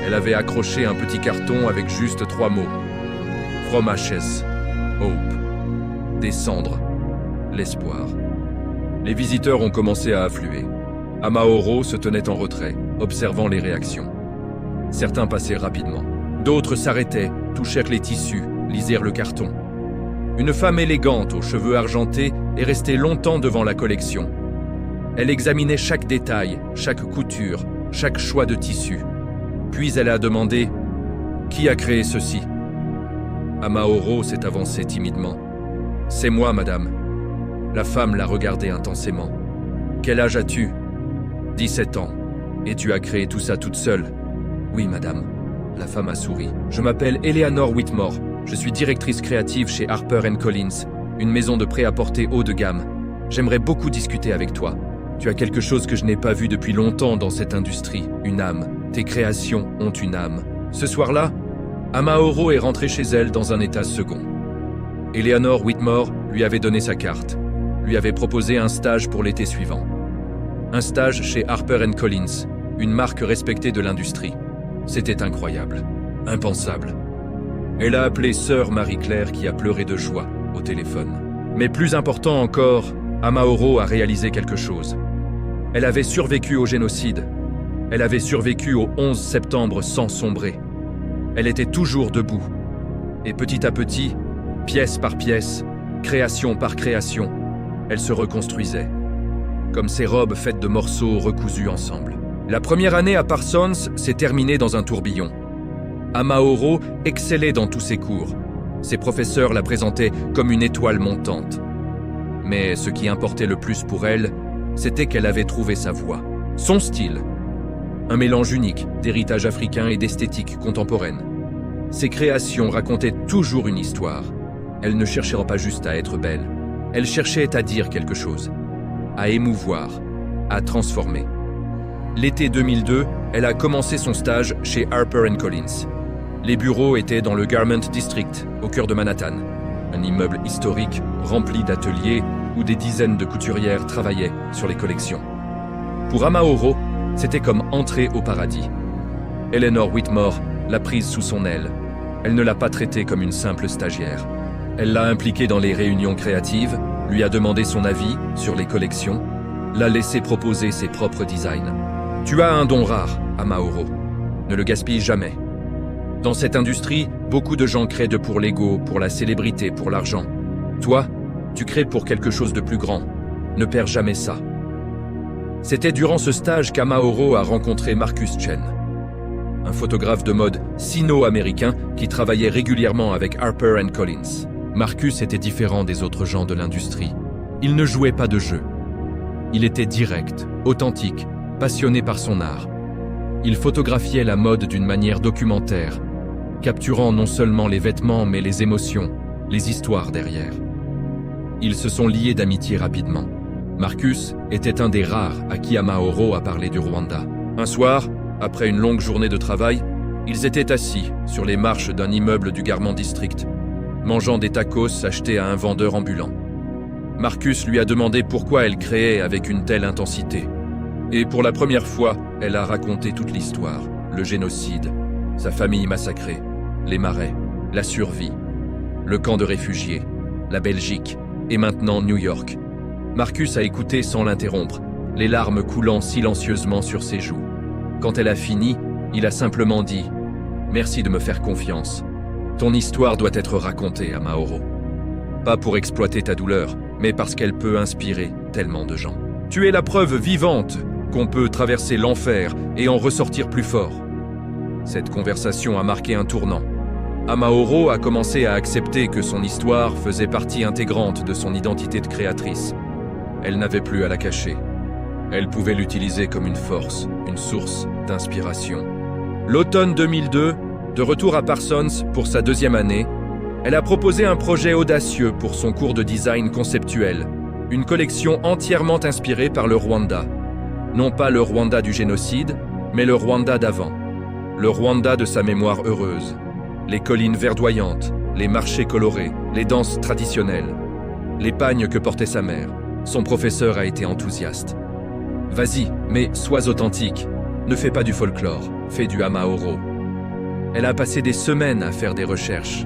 elle avait accroché un petit carton avec juste 3 mots. From Ashes, Hope. Des cendres, l'espoir. Les visiteurs ont commencé à affluer. Amaoro se tenait en retrait, observant les réactions. Certains passaient rapidement. D'autres s'arrêtaient, touchèrent les tissus, lisèrent le carton. Une femme élégante aux cheveux argentés est restée longtemps devant la collection. Elle examinait chaque détail, chaque couture, chaque choix de tissu. Puis elle a demandé « Qui a créé ceci ?» Amaoro s'est avancé timidement. « C'est moi, madame. La femme l'a regardé intensément. « Quel âge as-tu » ? 17 ans. « Et tu as créé tout ça toute seule » ? « Oui, madame. » La femme a souri. « Je m'appelle Eleanor Whitmore. Je suis directrice créative chez Harper & Collins, une maison de prêt-à-porter haut de gamme. J'aimerais beaucoup discuter avec toi. Tu as quelque chose que je n'ai pas vu depuis longtemps dans cette industrie, une âme. Tes créations ont une âme. » Ce soir-là, Amaoro est rentrée chez elle dans un état second. Eleanor Whitmore lui avait donné sa carte, lui avait proposé un stage pour l'été suivant. Un stage chez Harper & Collins, une marque respectée de l'industrie. C'était incroyable, impensable. Elle a appelé sœur Marie-Claire qui a pleuré de joie au téléphone. Mais plus important encore, Amaoro a réalisé quelque chose. Elle avait survécu au génocide. Elle avait survécu au 11 septembre sans sombrer. Elle était toujours debout. Et petit à petit, pièce par pièce, création par création, elle se reconstruisait. Comme ces robes faites de morceaux recousus ensemble. La première année à Parsons s'est terminée dans un tourbillon. Amaoro excellait dans tous ses cours. Ses professeurs la présentaient comme une étoile montante. Mais ce qui importait le plus pour elle, c'était qu'elle avait trouvé sa voie, son style. Un mélange unique d'héritage africain et d'esthétique contemporaine. Ses créations racontaient toujours une histoire. Elle ne cherchait pas juste à être belle. Elle cherchait à dire quelque chose, à émouvoir, à transformer. L'été 2002, elle a commencé son stage chez Harper & Collins. Les bureaux étaient dans le Garment District, au cœur de Manhattan. Un immeuble historique rempli d'ateliers où des dizaines de couturières travaillaient sur les collections. Pour Amaoro, c'était comme entrer au paradis. Eleanor Whitmore l'a prise sous son aile. Elle ne l'a pas traitée comme une simple stagiaire. Elle l'a impliquée dans les réunions créatives, lui a demandé son avis sur les collections, l'a laissé proposer ses propres designs. Tu as un don rare, Amaoro. Ne le gaspille jamais. Dans cette industrie, beaucoup de gens créent pour l'ego, pour la célébrité, pour l'argent. Toi, tu crées pour quelque chose de plus grand. Ne perds jamais ça. C'était durant ce stage qu'Amaoro a rencontré Marcus Chen, un photographe de mode sino-américain qui travaillait régulièrement avec Harper & Collins. Marcus était différent des autres gens de l'industrie. Il ne jouait pas de jeu. Il était direct, authentique, passionné par son art. Il photographiait la mode d'une manière documentaire, capturant non seulement les vêtements mais les émotions, les histoires derrière. Ils se sont liés d'amitié rapidement. Marcus était un des rares à qui Amaoro a parlé du Rwanda. Un soir, après une longue journée de travail, ils étaient assis sur les marches d'un immeuble du Garment District, mangeant des tacos achetés à un vendeur ambulant. Marcus lui a demandé pourquoi elle créait avec une telle intensité. Et pour la première fois, elle a raconté toute l'histoire, le génocide, sa famille massacrée, les marais, la survie, le camp de réfugiés, la Belgique et maintenant New York. Marcus a écouté sans l'interrompre, les larmes coulant silencieusement sur ses joues. Quand elle a fini, il a simplement dit « Merci de me faire confiance. Ton histoire doit être racontée, Amaoro. Pas pour exploiter ta douleur, mais parce qu'elle peut inspirer tellement de gens. Tu es la preuve vivante qu'on peut traverser l'enfer et en ressortir plus fort. » Cette conversation a marqué un tournant. Amaoro a commencé à accepter que son histoire faisait partie intégrante de son identité de créatrice. Elle n'avait plus à la cacher. Elle pouvait l'utiliser comme une force, une source d'inspiration. L'automne 2002, de retour à Parsons pour sa deuxième année, elle a proposé un projet audacieux pour son cours de design conceptuel, une collection entièrement inspirée par le Rwanda. Non pas le Rwanda du génocide, mais le Rwanda d'avant. Le Rwanda de sa mémoire heureuse. Les collines verdoyantes, les marchés colorés, les danses traditionnelles, les pagnes que portait sa mère. Son professeur a été enthousiaste. Vas-y, mais sois authentique. Ne fais pas du folklore, fais du Amaoro. Elle a passé des semaines à faire des recherches.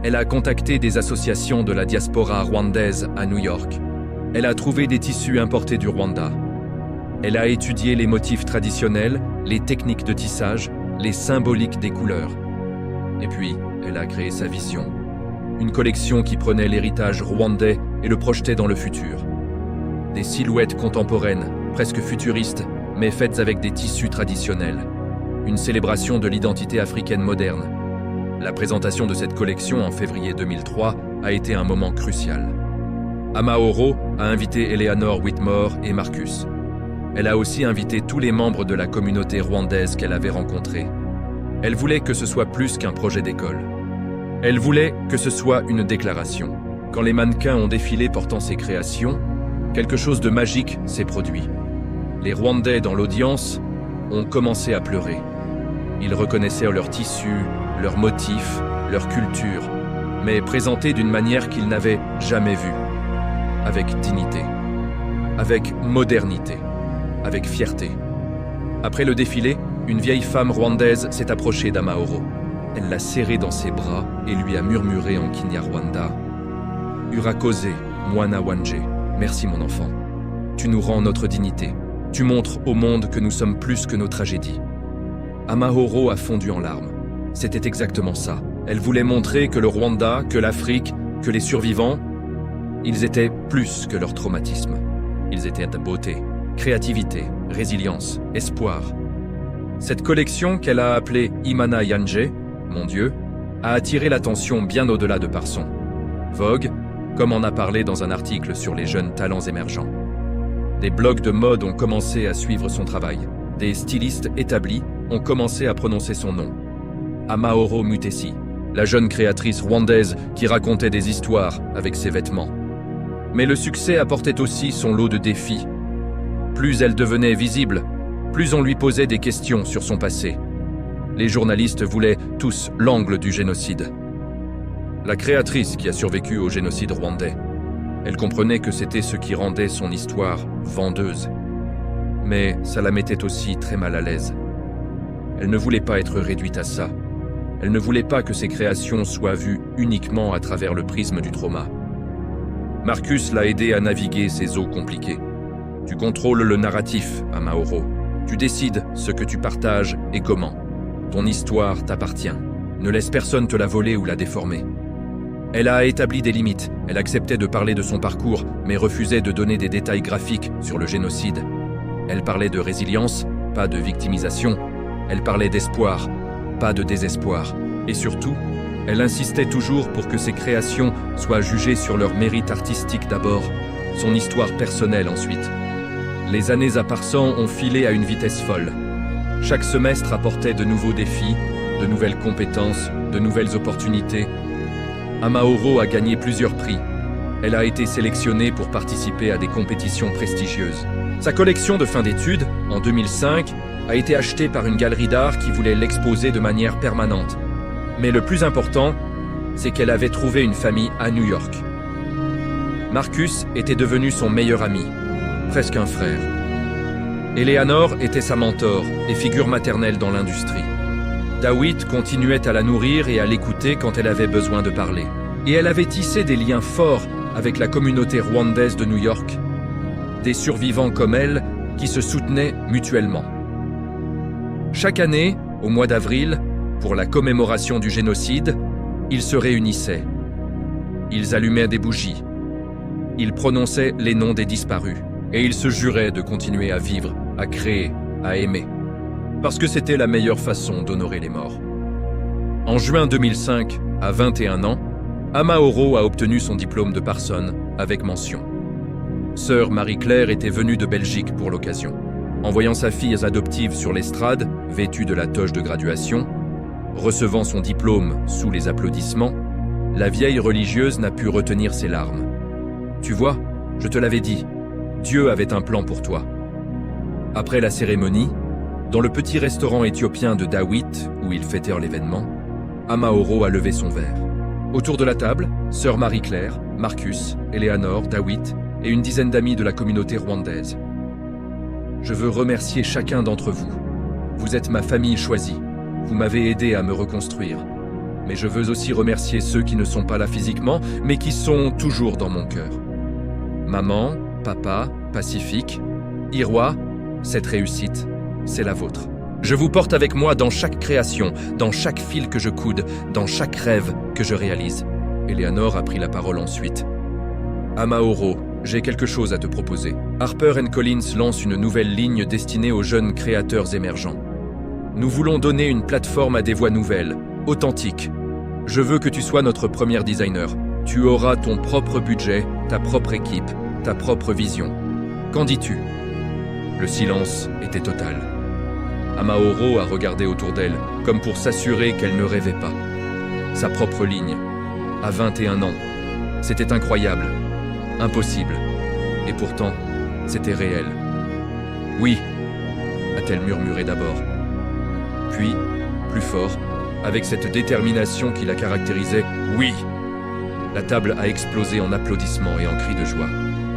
Elle a contacté des associations de la diaspora rwandaise à New York. Elle a trouvé des tissus importés du Rwanda. Elle a étudié les motifs traditionnels, les techniques de tissage, les symboliques des couleurs. Et puis, elle a créé sa vision. Une collection qui prenait l'héritage rwandais et le projetait dans le futur. Des silhouettes contemporaines, presque futuristes, mais faites avec des tissus traditionnels. Une célébration de l'identité africaine moderne. La présentation de cette collection en février 2003 a été un moment crucial. Amaoro a invité Eleanor Whitmore et Marcus. Elle a aussi invité tous les membres de la communauté rwandaise qu'elle avait rencontrés. Elle voulait que ce soit plus qu'un projet d'école. Elle voulait que ce soit une déclaration. Quand les mannequins ont défilé portant ces créations, quelque chose de magique s'est produit. Les Rwandais dans l'audience ont commencé à pleurer. Ils reconnaissaient leurs tissus, leurs motifs, leur culture, mais présentés d'une manière qu'ils n'avaient jamais vue. Avec dignité, avec modernité, avec fierté. Après le défilé, une vieille femme rwandaise s'est approchée d'Amaoro. Elle l'a serré dans ses bras et lui a murmuré en Kinyarwanda « Urakoze, mwana wanje, merci mon enfant. Tu nous rends notre dignité. Tu montres au monde que nous sommes plus que nos tragédies. » Amaoro a fondu en larmes. C'était exactement ça. Elle voulait montrer que le Rwanda, que l'Afrique, que les survivants, ils étaient plus que leur traumatisme. Ils étaient de beauté, créativité, résilience, espoir. Cette collection qu'elle a appelée Imana Yanje, mon Dieu, a attiré l'attention bien au-delà de Parson. Vogue, comme en a parlé dans un article sur les jeunes talents émergents. Des blogs de mode ont commencé à suivre son travail. Des stylistes établis ont commencé à prononcer son nom. Amaoro Mutesi, la jeune créatrice rwandaise qui racontait des histoires avec ses vêtements. Mais le succès apportait aussi son lot de défis. Plus elle devenait visible, plus on lui posait des questions sur son passé. Les journalistes voulaient tous l'angle du génocide. La créatrice qui a survécu au génocide rwandais, elle comprenait que c'était ce qui rendait son histoire vendeuse. Mais ça la mettait aussi très mal à l'aise. Elle ne voulait pas être réduite à ça. Elle ne voulait pas que ses créations soient vues uniquement à travers le prisme du trauma. Marcus l'a aidé à naviguer ces eaux compliquées. Tu contrôles le narratif, Amaoro. Tu décides ce que tu partages et comment. Ton histoire t'appartient. Ne laisse personne te la voler ou la déformer. Elle a établi des limites. Elle acceptait de parler de son parcours, mais refusait de donner des détails graphiques sur le génocide. Elle parlait de résilience, pas de victimisation. Elle parlait d'espoir, pas de désespoir. Et surtout, elle insistait toujours pour que ses créations soient jugées sur leur mérite artistique d'abord, son histoire personnelle ensuite. Les années à Parson ont filé à une vitesse folle. Chaque semestre apportait de nouveaux défis, de nouvelles compétences, de nouvelles opportunités. Amaoro a gagné plusieurs prix. Elle a été sélectionnée pour participer à des compétitions prestigieuses. Sa collection de fin d'études, en 2005, a été achetée par une galerie d'art qui voulait l'exposer de manière permanente. Mais le plus important, c'est qu'elle avait trouvé une famille à New York. Marcus était devenu son meilleur ami, presque un frère. Eleanor était sa mentor et figure maternelle dans l'industrie. Dawit continuait à la nourrir et à l'écouter quand elle avait besoin de parler. Et elle avait tissé des liens forts avec la communauté rwandaise de New York, des survivants comme elle qui se soutenaient mutuellement. Chaque année, au mois d'avril, pour la commémoration du génocide, ils se réunissaient. Ils allumaient des bougies. Ils prononçaient les noms des disparus. Et ils se juraient de continuer à vivre, à créer, à aimer. Parce que c'était la meilleure façon d'honorer les morts. En juin 2005, à 21 ans, Amaoro a obtenu son diplôme de Parson avec mention. Sœur Marie-Claire était venue de Belgique pour l'occasion. En voyant sa fille adoptive sur l'estrade, vêtue de la toge de graduation, recevant son diplôme sous les applaudissements, la vieille religieuse n'a pu retenir ses larmes. « Tu vois, je te l'avais dit, Dieu avait un plan pour toi. » Après la cérémonie, dans le petit restaurant éthiopien de Dawit, où ils fêtèrent l'événement, Amaoro a levé son verre. Autour de la table, sœur Marie-Claire, Marcus, Eleanor, Dawit et une dizaine d'amis de la communauté rwandaise. Je veux remercier chacun d'entre vous. Vous êtes ma famille choisie. Vous m'avez aidé à me reconstruire. Mais je veux aussi remercier ceux qui ne sont pas là physiquement, mais qui sont toujours dans mon cœur. Maman, papa, Pacifique, Irwa, cette réussite, c'est la vôtre. Je vous porte avec moi dans chaque création, dans chaque fil que je coude, dans chaque rêve que je réalise. Eleanor a pris la parole ensuite. Amaoro, j'ai quelque chose à te proposer. Harper & Collins lance une nouvelle ligne destinée aux jeunes créateurs émergents. Nous voulons donner une plateforme à des voix nouvelles, authentiques. Je veux que tu sois notre première designer. Tu auras ton propre budget, ta propre équipe, ta propre vision. Qu'en dis-tu » Le silence était total. Amahoro a regardé autour d'elle, comme pour s'assurer qu'elle ne rêvait pas. Sa propre ligne, à 21 ans. C'était incroyable, impossible. Et pourtant, c'était réel. « Oui », a-t-elle murmuré d'abord. Puis, plus fort, avec cette détermination qui la caractérisait, « Oui !» La table a explosé en applaudissements et en cris de joie.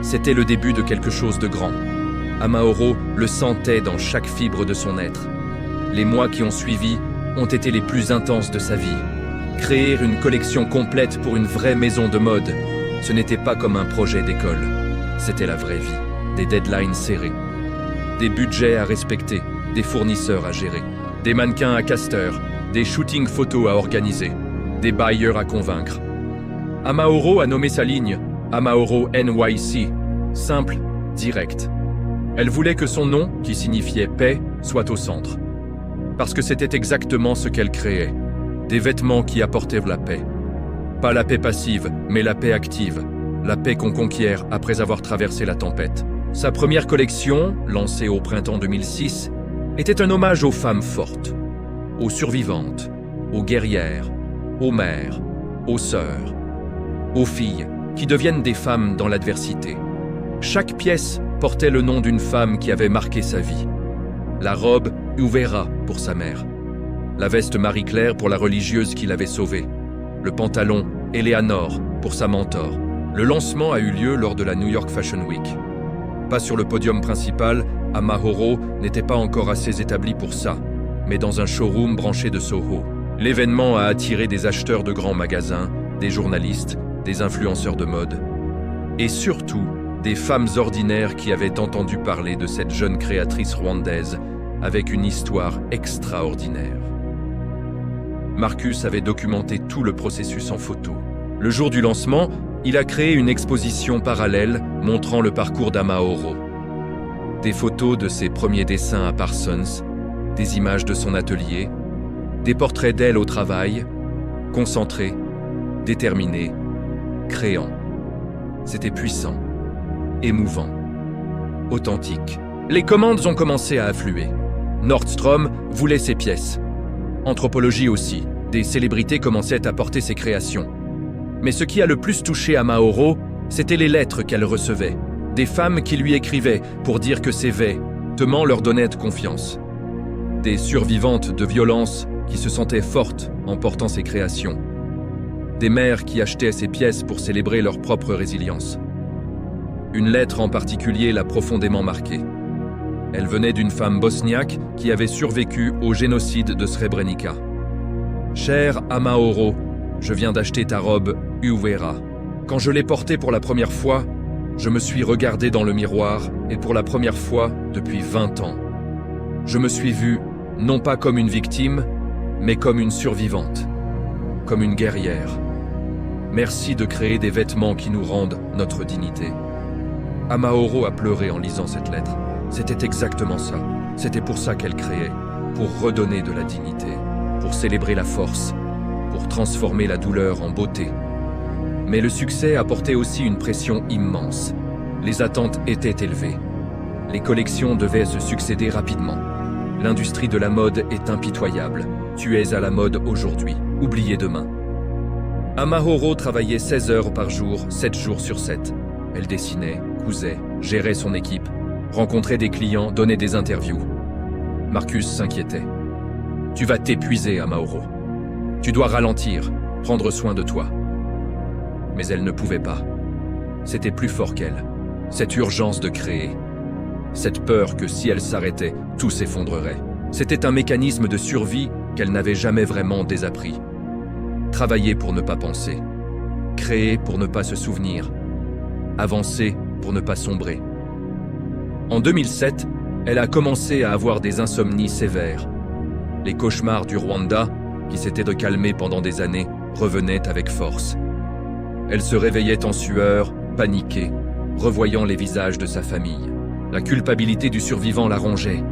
C'était le début de quelque chose de grand. Amahoro le sentait dans chaque fibre de son être. Les mois qui ont suivi ont été les plus intenses de sa vie. Créer une collection complète pour une vraie maison de mode, ce n'était pas comme un projet d'école. C'était la vraie vie. Des deadlines serrés. Des budgets à respecter, des fournisseurs à gérer, des mannequins à caster, des shootings photos à organiser, des buyers à convaincre. Amahoro a nommé sa ligne Amahoro NYC, simple, direct. Elle voulait que son nom, qui signifiait paix, soit au centre. Parce que c'était exactement ce qu'elle créait. Des vêtements qui apportaient la paix. Pas la paix passive, mais la paix active. La paix qu'on conquiert après avoir traversé la tempête. Sa première collection, lancée au printemps 2006, était un hommage aux femmes fortes, aux survivantes, aux guerrières, aux mères, aux sœurs, aux filles qui deviennent des femmes dans l'adversité. Chaque pièce portait le nom d'une femme qui avait marqué sa vie. La robe Uvera pour sa mère, la veste Marie-Claire pour la religieuse qui l'avait sauvée, le pantalon Eleanor pour sa mentor. Le lancement a eu lieu lors de la New York Fashion Week. Pas sur le podium principal, Amahoro n'était pas encore assez établi pour ça, mais dans un showroom branché de Soho. L'événement a attiré des acheteurs de grands magasins, des journalistes, des influenceurs de mode, et surtout des femmes ordinaires qui avaient entendu parler de cette jeune créatrice rwandaise avec une histoire extraordinaire. Marcus avait documenté tout le processus en photo. Le jour du lancement, il a créé une exposition parallèle montrant le parcours d'Amahoro. Des photos de ses premiers dessins à Parsons, des images de son atelier, des portraits d'elle au travail, concentrés, déterminés, créants. C'était puissant, émouvant, authentique. Les commandes ont commencé à affluer. Nordstrom voulait ses pièces. Anthropologie aussi, des célébrités commençaient à porter ses créations. Mais ce qui a le plus touché Amahoro, c'était les lettres qu'elle recevait. Des femmes qui lui écrivaient pour dire que ses vêtements leur donnaient confiance. Des survivantes de violences qui se sentaient fortes en portant ses créations. Des mères qui achetaient ses pièces pour célébrer leur propre résilience. Une lettre en particulier l'a profondément marquée. Elle venait d'une femme bosniaque qui avait survécu au génocide de Srebrenica. « Cher Amahoro, je viens d'acheter ta robe Uvera. Quand je l'ai portée pour la première fois, je me suis regardé dans le miroir et pour la première fois depuis 20 ans. Je me suis vu non pas comme une victime, mais comme une survivante, comme une guerrière. Merci de créer des vêtements qui nous rendent notre dignité. » Amahoro a pleuré en lisant cette lettre. C'était exactement ça. C'était pour ça qu'elle créait, pour redonner de la dignité, pour célébrer la force, pour transformer la douleur en beauté. Mais le succès apportait aussi une pression immense. Les attentes étaient élevées. Les collections devaient se succéder rapidement. L'industrie de la mode est impitoyable. Tu es à la mode aujourd'hui, oublié demain. Amahoro travaillait 16 heures par jour, 7 jours sur 7. Elle dessinait, cousait, gérait son équipe, rencontrait des clients, donnait des interviews. Marcus s'inquiétait. « Tu vas t'épuiser, Amahoro. Tu dois ralentir, prendre soin de toi. » Mais elle ne pouvait pas. C'était plus fort qu'elle. Cette urgence de créer. Cette peur que si elle s'arrêtait, tout s'effondrerait. C'était un mécanisme de survie qu'elle n'avait jamais vraiment désappris. Travailler pour ne pas penser. Créer pour ne pas se souvenir. Avancer pour ne pas sombrer. En 2007, elle a commencé à avoir des insomnies sévères. Les cauchemars du Rwanda, qui s'étaient de calmer pendant des années, revenaient avec force. Elle se réveillait en sueur, paniquée, revoyant les visages de sa famille. La culpabilité du survivant la rongeait.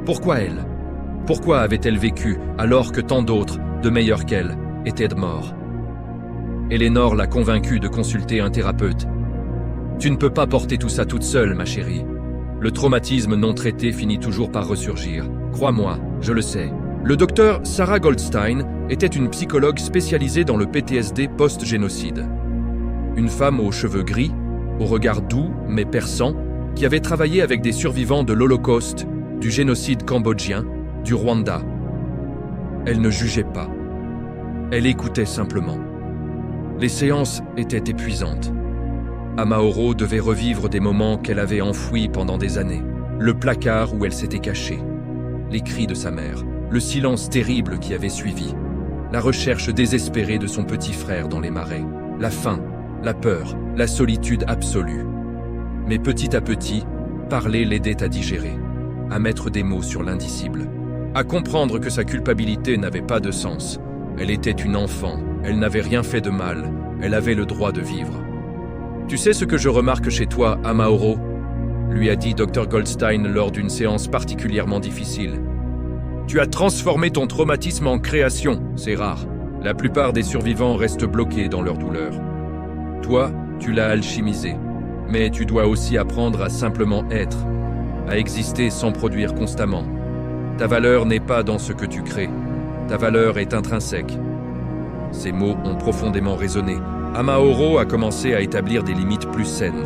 Pourquoi elle? Pourquoi avait-elle vécu alors que tant d'autres, de meilleurs qu'elle, étaient morts? Eleanor l'a convaincue de consulter un thérapeute. « Tu ne peux pas porter tout ça toute seule, ma chérie. Le traumatisme non traité finit toujours par ressurgir. Crois-moi, je le sais. » Le docteur Sarah Goldstein était une psychologue spécialisée dans le PTSD post-génocide. Une femme aux cheveux gris, au regard doux mais perçant, qui avait travaillé avec des survivants de l'Holocauste, du génocide cambodgien, du Rwanda. Elle ne jugeait pas. Elle écoutait simplement. Les séances étaient épuisantes. Amaoro devait revivre des moments qu'elle avait enfouis pendant des années. Le placard où elle s'était cachée. Les cris de sa mère. Le silence terrible qui avait suivi. La recherche désespérée de son petit frère dans les marais. La faim, la peur, la solitude absolue. Mais petit à petit, parler l'aidait à digérer, à mettre des mots sur l'indicible, à comprendre que sa culpabilité n'avait pas de sens. Elle était une enfant, elle n'avait rien fait de mal, elle avait le droit de vivre. « Tu sais ce que je remarque chez toi, Amaoro ?» lui a dit Dr Goldstein lors d'une séance particulièrement difficile. « Tu as transformé ton traumatisme en création, c'est rare. La plupart des survivants restent bloqués dans leur douleur. Toi, tu l'as alchimisé. Mais tu dois aussi apprendre à simplement être, à exister sans produire constamment. Ta valeur n'est pas dans ce que tu crées. Ta valeur est intrinsèque. » Ces mots ont profondément résonné. Amaoro a commencé à établir des limites plus saines.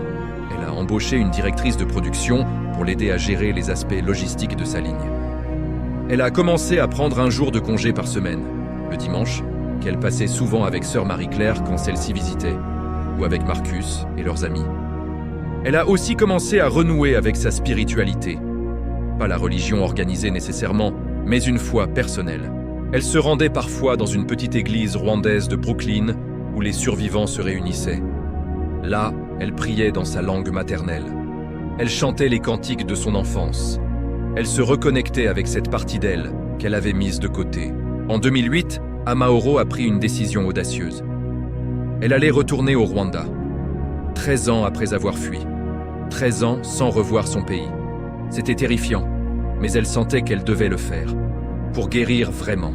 Elle a embauché une directrice de production pour l'aider à gérer les aspects logistiques de sa ligne. Elle a commencé à prendre un jour de congé par semaine, le dimanche, qu'elle passait souvent avec sœur Marie-Claire quand celle-ci visitait, ou avec Marcus et leurs amis. Elle a aussi commencé à renouer avec sa spiritualité. Pas la religion organisée nécessairement, mais une foi personnelle. Elle se rendait parfois dans une petite église rwandaise de Brooklyn où les survivants se réunissaient. Là, elle priait dans sa langue maternelle. Elle chantait les cantiques de son enfance. Elle se reconnectait avec cette partie d'elle qu'elle avait mise de côté. En 2008, Amaoro a pris une décision audacieuse. Elle allait retourner au Rwanda. 13 ans après avoir fui. 13 ans sans revoir son pays. C'était terrifiant, mais elle sentait qu'elle devait le faire. Pour guérir vraiment.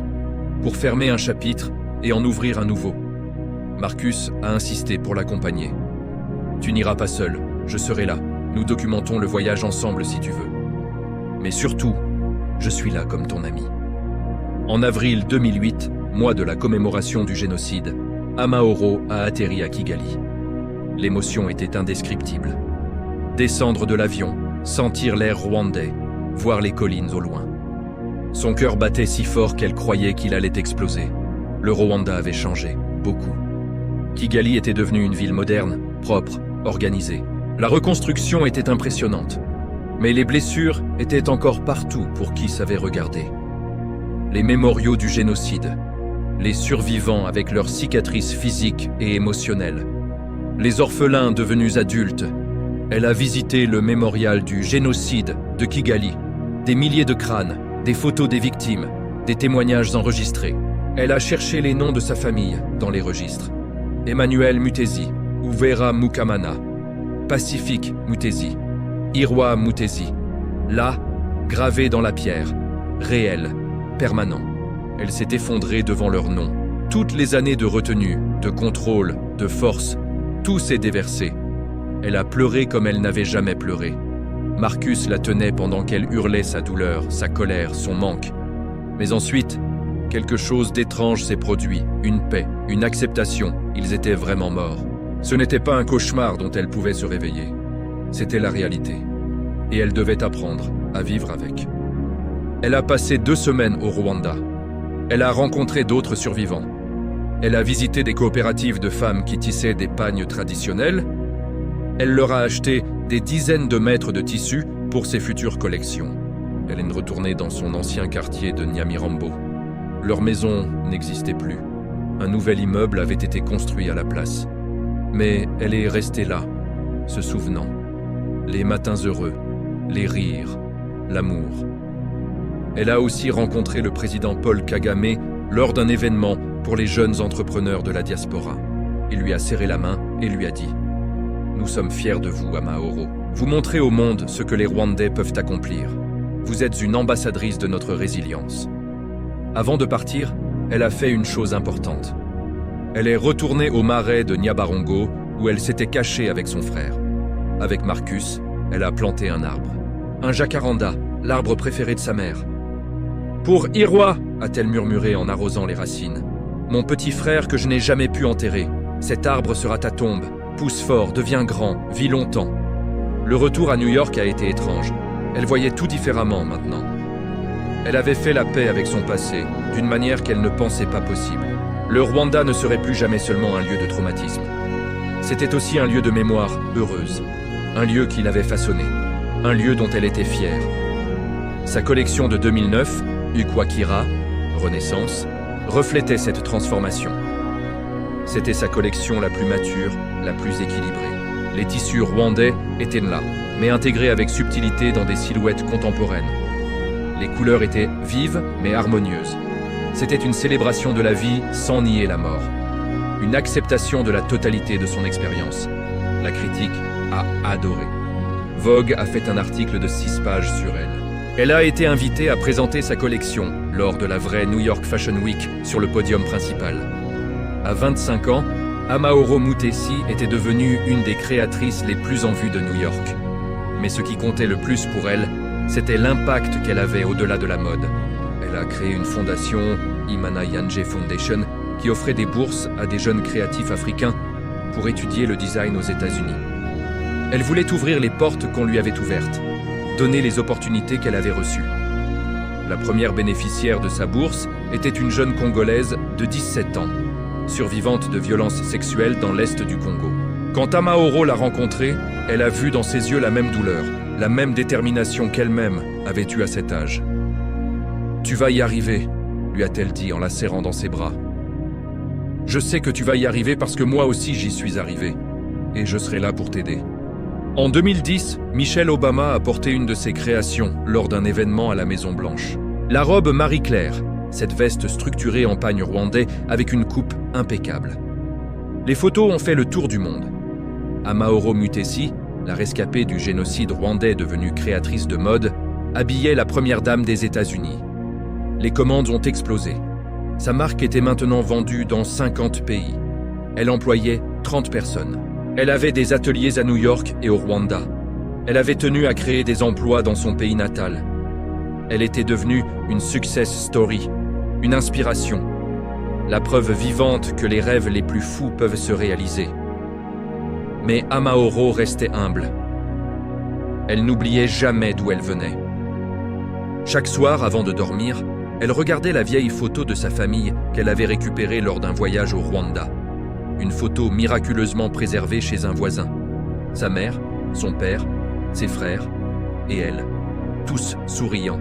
Pour fermer un chapitre et en ouvrir un nouveau. Marcus a insisté pour l'accompagner. « Tu n'iras pas seul, je serai là. Nous documentons le voyage ensemble si tu veux. Mais surtout, je suis là comme ton ami. » En avril 2008, mois de la commémoration du génocide, Amaoro a atterri à Kigali. L'émotion était indescriptible. Descendre de l'avion, sentir l'air rwandais, voir les collines au loin. Son cœur battait si fort qu'elle croyait qu'il allait exploser. Le Rwanda avait changé, beaucoup. Kigali était devenue une ville moderne, propre, organisée. La reconstruction était impressionnante. Mais les blessures étaient encore partout pour qui savait regarder. Les mémoriaux du génocide, les survivants avec leurs cicatrices physiques et émotionnelles, les orphelins devenus adultes. Elle a visité le mémorial du génocide de Kigali, des milliers de crânes, des photos des victimes, des témoignages enregistrés. Elle a cherché les noms de sa famille dans les registres. Emmanuel Mutesi, Uvera Mukamana, Pacifique Mutesi, Irwa Mutesi. Là, gravé dans la pierre, réel, permanent. Elle s'est effondrée devant leurs noms. Toutes les années de retenue, de contrôle, de force, tout s'est déversé. Elle a pleuré comme elle n'avait jamais pleuré. Marcus la tenait pendant qu'elle hurlait sa douleur, sa colère, son manque. Mais ensuite, quelque chose d'étrange s'est produit, une paix, une acceptation. Ils étaient vraiment morts. Ce n'était pas un cauchemar dont elle pouvait se réveiller. C'était la réalité. Et elle devait apprendre à vivre avec. Elle a passé 2 semaines au Rwanda. Elle a rencontré d'autres survivants. Elle a visité des coopératives de femmes qui tissaient des pagnes traditionnels. Elle leur a acheté des dizaines de mètres de tissu pour ses futures collections. Elle est retournée dans son ancien quartier de Nyamirambo. Leur maison n'existait plus. Un nouvel immeuble avait été construit à la place. Mais elle est restée là, se souvenant. Les matins heureux, les rires, l'amour. Elle a aussi rencontré le président Paul Kagame lors d'un événement pour les jeunes entrepreneurs de la diaspora. Il lui a serré la main et lui a dit « Nous sommes fiers de vous, Amaoro. Vous montrez au monde ce que les Rwandais peuvent accomplir. Vous êtes une ambassadrice de notre résilience. » Avant de partir, elle a fait une chose importante. Elle est retournée au marais de Nyabarongo, où elle s'était cachée avec son frère. Avec Marcus, elle a planté un arbre. Un jacaranda, l'arbre préféré de sa mère. « Pour Irwa !» a-t-elle murmuré en arrosant les racines. « Mon petit frère que je n'ai jamais pu enterrer. Cet arbre sera ta tombe. Pousse fort, deviens grand, vis longtemps. » Le retour à New York a été étrange. Elle voyait tout différemment maintenant. Elle avait fait la paix avec son passé, d'une manière qu'elle ne pensait pas possible. Le Rwanda ne serait plus jamais seulement un lieu de traumatisme. C'était aussi un lieu de mémoire heureuse, un lieu qui l'avait façonné, un lieu dont elle était fière. Sa collection de 2009, Ukwakira, Renaissance, reflétait cette transformation. C'était sa collection la plus mature, la plus équilibrée. Les tissus rwandais étaient là, mais intégrés avec subtilité dans des silhouettes contemporaines. Les couleurs étaient vives mais harmonieuses. C'était une célébration de la vie sans nier la mort. Une acceptation de la totalité de son expérience. La critique a adoré. Vogue a fait un article de 6 pages sur elle. Elle a été invitée à présenter sa collection lors de la vraie New York Fashion Week sur le podium principal. À 25 ans, Amaoro Mutesi était devenue une des créatrices les plus en vue de New York. Mais ce qui comptait le plus pour elle, c'était l'impact qu'elle avait au-delà de la mode. Elle a créé une fondation, Imana Yanje Foundation, qui offrait des bourses à des jeunes créatifs africains pour étudier le design aux États-Unis. Elle voulait ouvrir les portes qu'on lui avait ouvertes, donner les opportunités qu'elle avait reçues. La première bénéficiaire de sa bourse était une jeune Congolaise de 17 ans, survivante de violences sexuelles dans l'est du Congo. Quand Amaoro l'a rencontrée, elle a vu dans ses yeux la même douleur, la même détermination qu'elle-même avait eue à cet âge. « Tu vas y arriver », lui a-t-elle dit en la serrant dans ses bras. « Je sais que tu vas y arriver parce que moi aussi j'y suis arrivé, et je serai là pour t'aider. » En 2010, Michelle Obama a porté une de ses créations lors d'un événement à la Maison-Blanche. La robe Marie-Claire, cette veste structurée en pagne rwandais avec une coupe impeccable. Les photos ont fait le tour du monde. Amaoro Mutesi, la rescapée du génocide rwandais devenue créatrice de mode, habillait la première dame des États-Unis. Les commandes ont explosé. Sa marque était maintenant vendue dans 50 pays. Elle employait 30 personnes. Elle avait des ateliers à New York et au Rwanda. Elle avait tenu à créer des emplois dans son pays natal. Elle était devenue une success story, une inspiration, la preuve vivante que les rêves les plus fous peuvent se réaliser. Mais Amaoro restait humble. Elle n'oubliait jamais d'où elle venait. Chaque soir, avant de dormir, elle regardait la vieille photo de sa famille qu'elle avait récupérée lors d'un voyage au Rwanda. Une photo miraculeusement préservée chez un voisin. Sa mère, son père, ses frères et elle, tous souriants,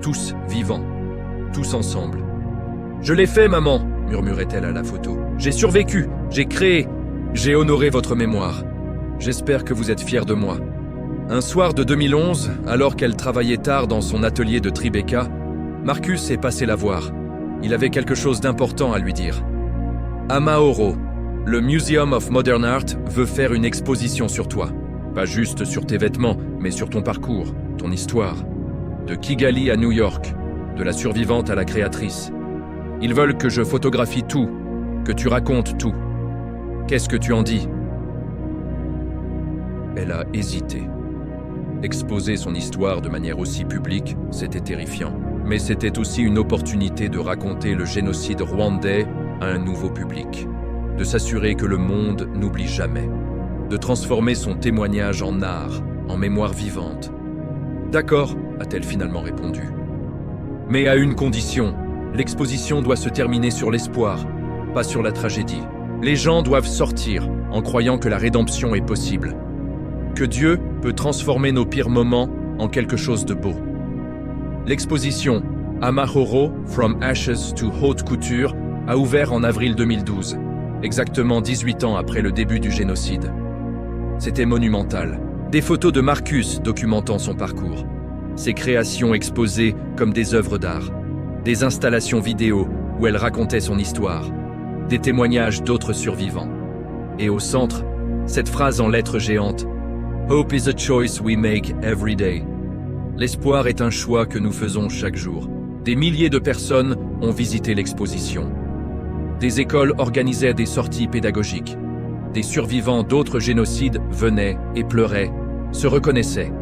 tous vivants, tous ensemble. « Je l'ai fait, maman !» murmurait-elle à la photo. « J'ai survécu, j'ai créé, j'ai honoré votre mémoire. J'espère que vous êtes fiers de moi. » Un soir de 2011, alors qu'elle travaillait tard dans son atelier de Tribeca, Marcus est passé la voir. Il avait quelque chose d'important à lui dire. « Amaoro, le Museum of Modern Art veut faire une exposition sur toi. Pas juste sur tes vêtements, mais sur ton parcours, ton histoire. De Kigali à New York, de la survivante à la créatrice. Ils veulent que je photographie tout, que tu racontes tout. Qu'est-ce que tu en dis ?» Elle a hésité. Exposer son histoire de manière aussi publique, c'était terrifiant. Mais c'était aussi une opportunité de raconter le génocide rwandais à un nouveau public. De s'assurer que le monde n'oublie jamais. De transformer son témoignage en art, en mémoire vivante. « D'accord », a-t-elle finalement répondu. « Mais à une condition, l'exposition doit se terminer sur l'espoir, pas sur la tragédie. Les gens doivent sortir en croyant que la rédemption est possible. Que Dieu peut transformer nos pires moments en quelque chose de beau. » L'exposition « Amaoro, From Ashes to Haute Couture » a ouvert en avril 2012, exactement 18 ans après le début du génocide. C'était monumental. Des photos de Marcus documentant son parcours. Ses créations exposées comme des œuvres d'art. Des installations vidéo où elle racontait son histoire. Des témoignages d'autres survivants. Et au centre, cette phrase en lettres géantes « Hope is a choice we make every day ». L'espoir est un choix que nous faisons chaque jour. Des milliers de personnes ont visité l'exposition. Des écoles organisaient des sorties pédagogiques. Des survivants d'autres génocides venaient et pleuraient, se reconnaissaient.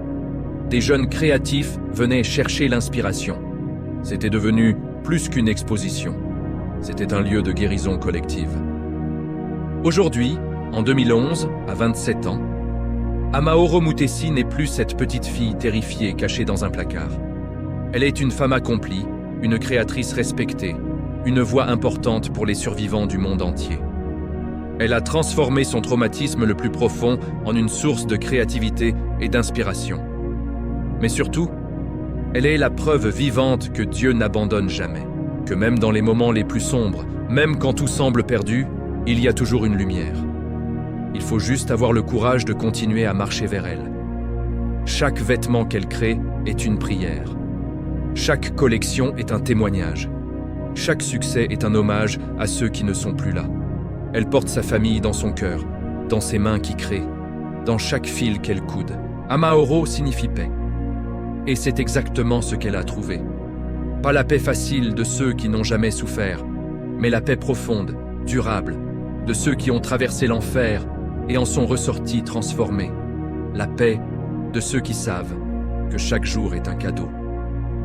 Des jeunes créatifs venaient chercher l'inspiration. C'était devenu plus qu'une exposition. C'était un lieu de guérison collective. Aujourd'hui, en 2011, à 27 ans, Amaoro Mutesi n'est plus cette petite fille terrifiée cachée dans un placard. Elle est une femme accomplie, une créatrice respectée, une voix importante pour les survivants du monde entier. Elle a transformé son traumatisme le plus profond en une source de créativité et d'inspiration. Mais surtout, elle est la preuve vivante que Dieu n'abandonne jamais, que même dans les moments les plus sombres, même quand tout semble perdu, il y a toujours une lumière. Il faut juste avoir le courage de continuer à marcher vers elle. Chaque vêtement qu'elle crée est une prière. Chaque collection est un témoignage. Chaque succès est un hommage à ceux qui ne sont plus là. Elle porte sa famille dans son cœur, dans ses mains qui créent, dans chaque fil qu'elle coude. Amaoro signifie paix. Et c'est exactement ce qu'elle a trouvé. Pas la paix facile de ceux qui n'ont jamais souffert, mais la paix profonde, durable, de ceux qui ont traversé l'enfer et en sont ressortis transformés. La paix de ceux qui savent que chaque jour est un cadeau,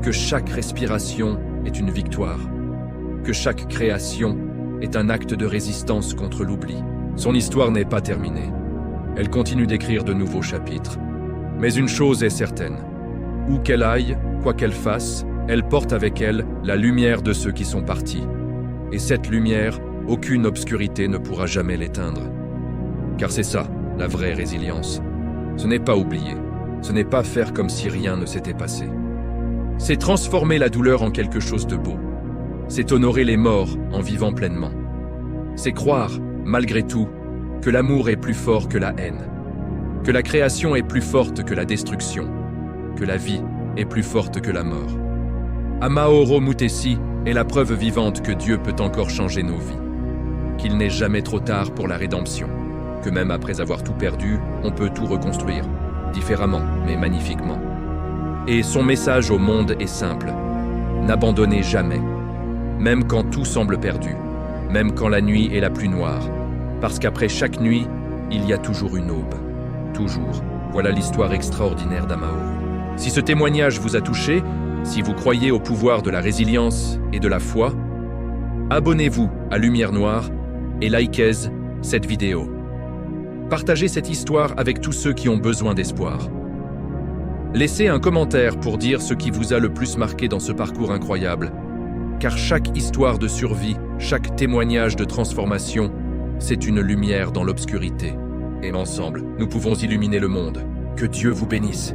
que chaque respiration est une victoire, que chaque création est un acte de résistance contre l'oubli. Son histoire n'est pas terminée. Elle continue d'écrire de nouveaux chapitres. Mais une chose est certaine. Où qu'elle aille, quoi qu'elle fasse, elle porte avec elle la lumière de ceux qui sont partis. Et cette lumière, aucune obscurité ne pourra jamais l'éteindre. Car c'est ça, la vraie résilience. Ce n'est pas oublier. Ce n'est pas faire comme si rien ne s'était passé. C'est transformer la douleur en quelque chose de beau. C'est honorer les morts en vivant pleinement. C'est croire, malgré tout, que l'amour est plus fort que la haine, que la création est plus forte que la destruction, que la vie est plus forte que la mort. Amaoro Mutesi est la preuve vivante que Dieu peut encore changer nos vies, qu'il n'est jamais trop tard pour la rédemption, que même après avoir tout perdu, on peut tout reconstruire, différemment, mais magnifiquement. Et son message au monde est simple. N'abandonnez jamais, même quand tout semble perdu, même quand la nuit est la plus noire, parce qu'après chaque nuit, il y a toujours une aube. Toujours. Voilà l'histoire extraordinaire d'Amaoro. Si ce témoignage vous a touché, si vous croyez au pouvoir de la résilience et de la foi, abonnez-vous à Lumière Noire et likez cette vidéo. Partagez cette histoire avec tous ceux qui ont besoin d'espoir. Laissez un commentaire pour dire ce qui vous a le plus marqué dans ce parcours incroyable, car chaque histoire de survie, chaque témoignage de transformation, c'est une lumière dans l'obscurité. Et ensemble, nous pouvons illuminer le monde. Que Dieu vous bénisse.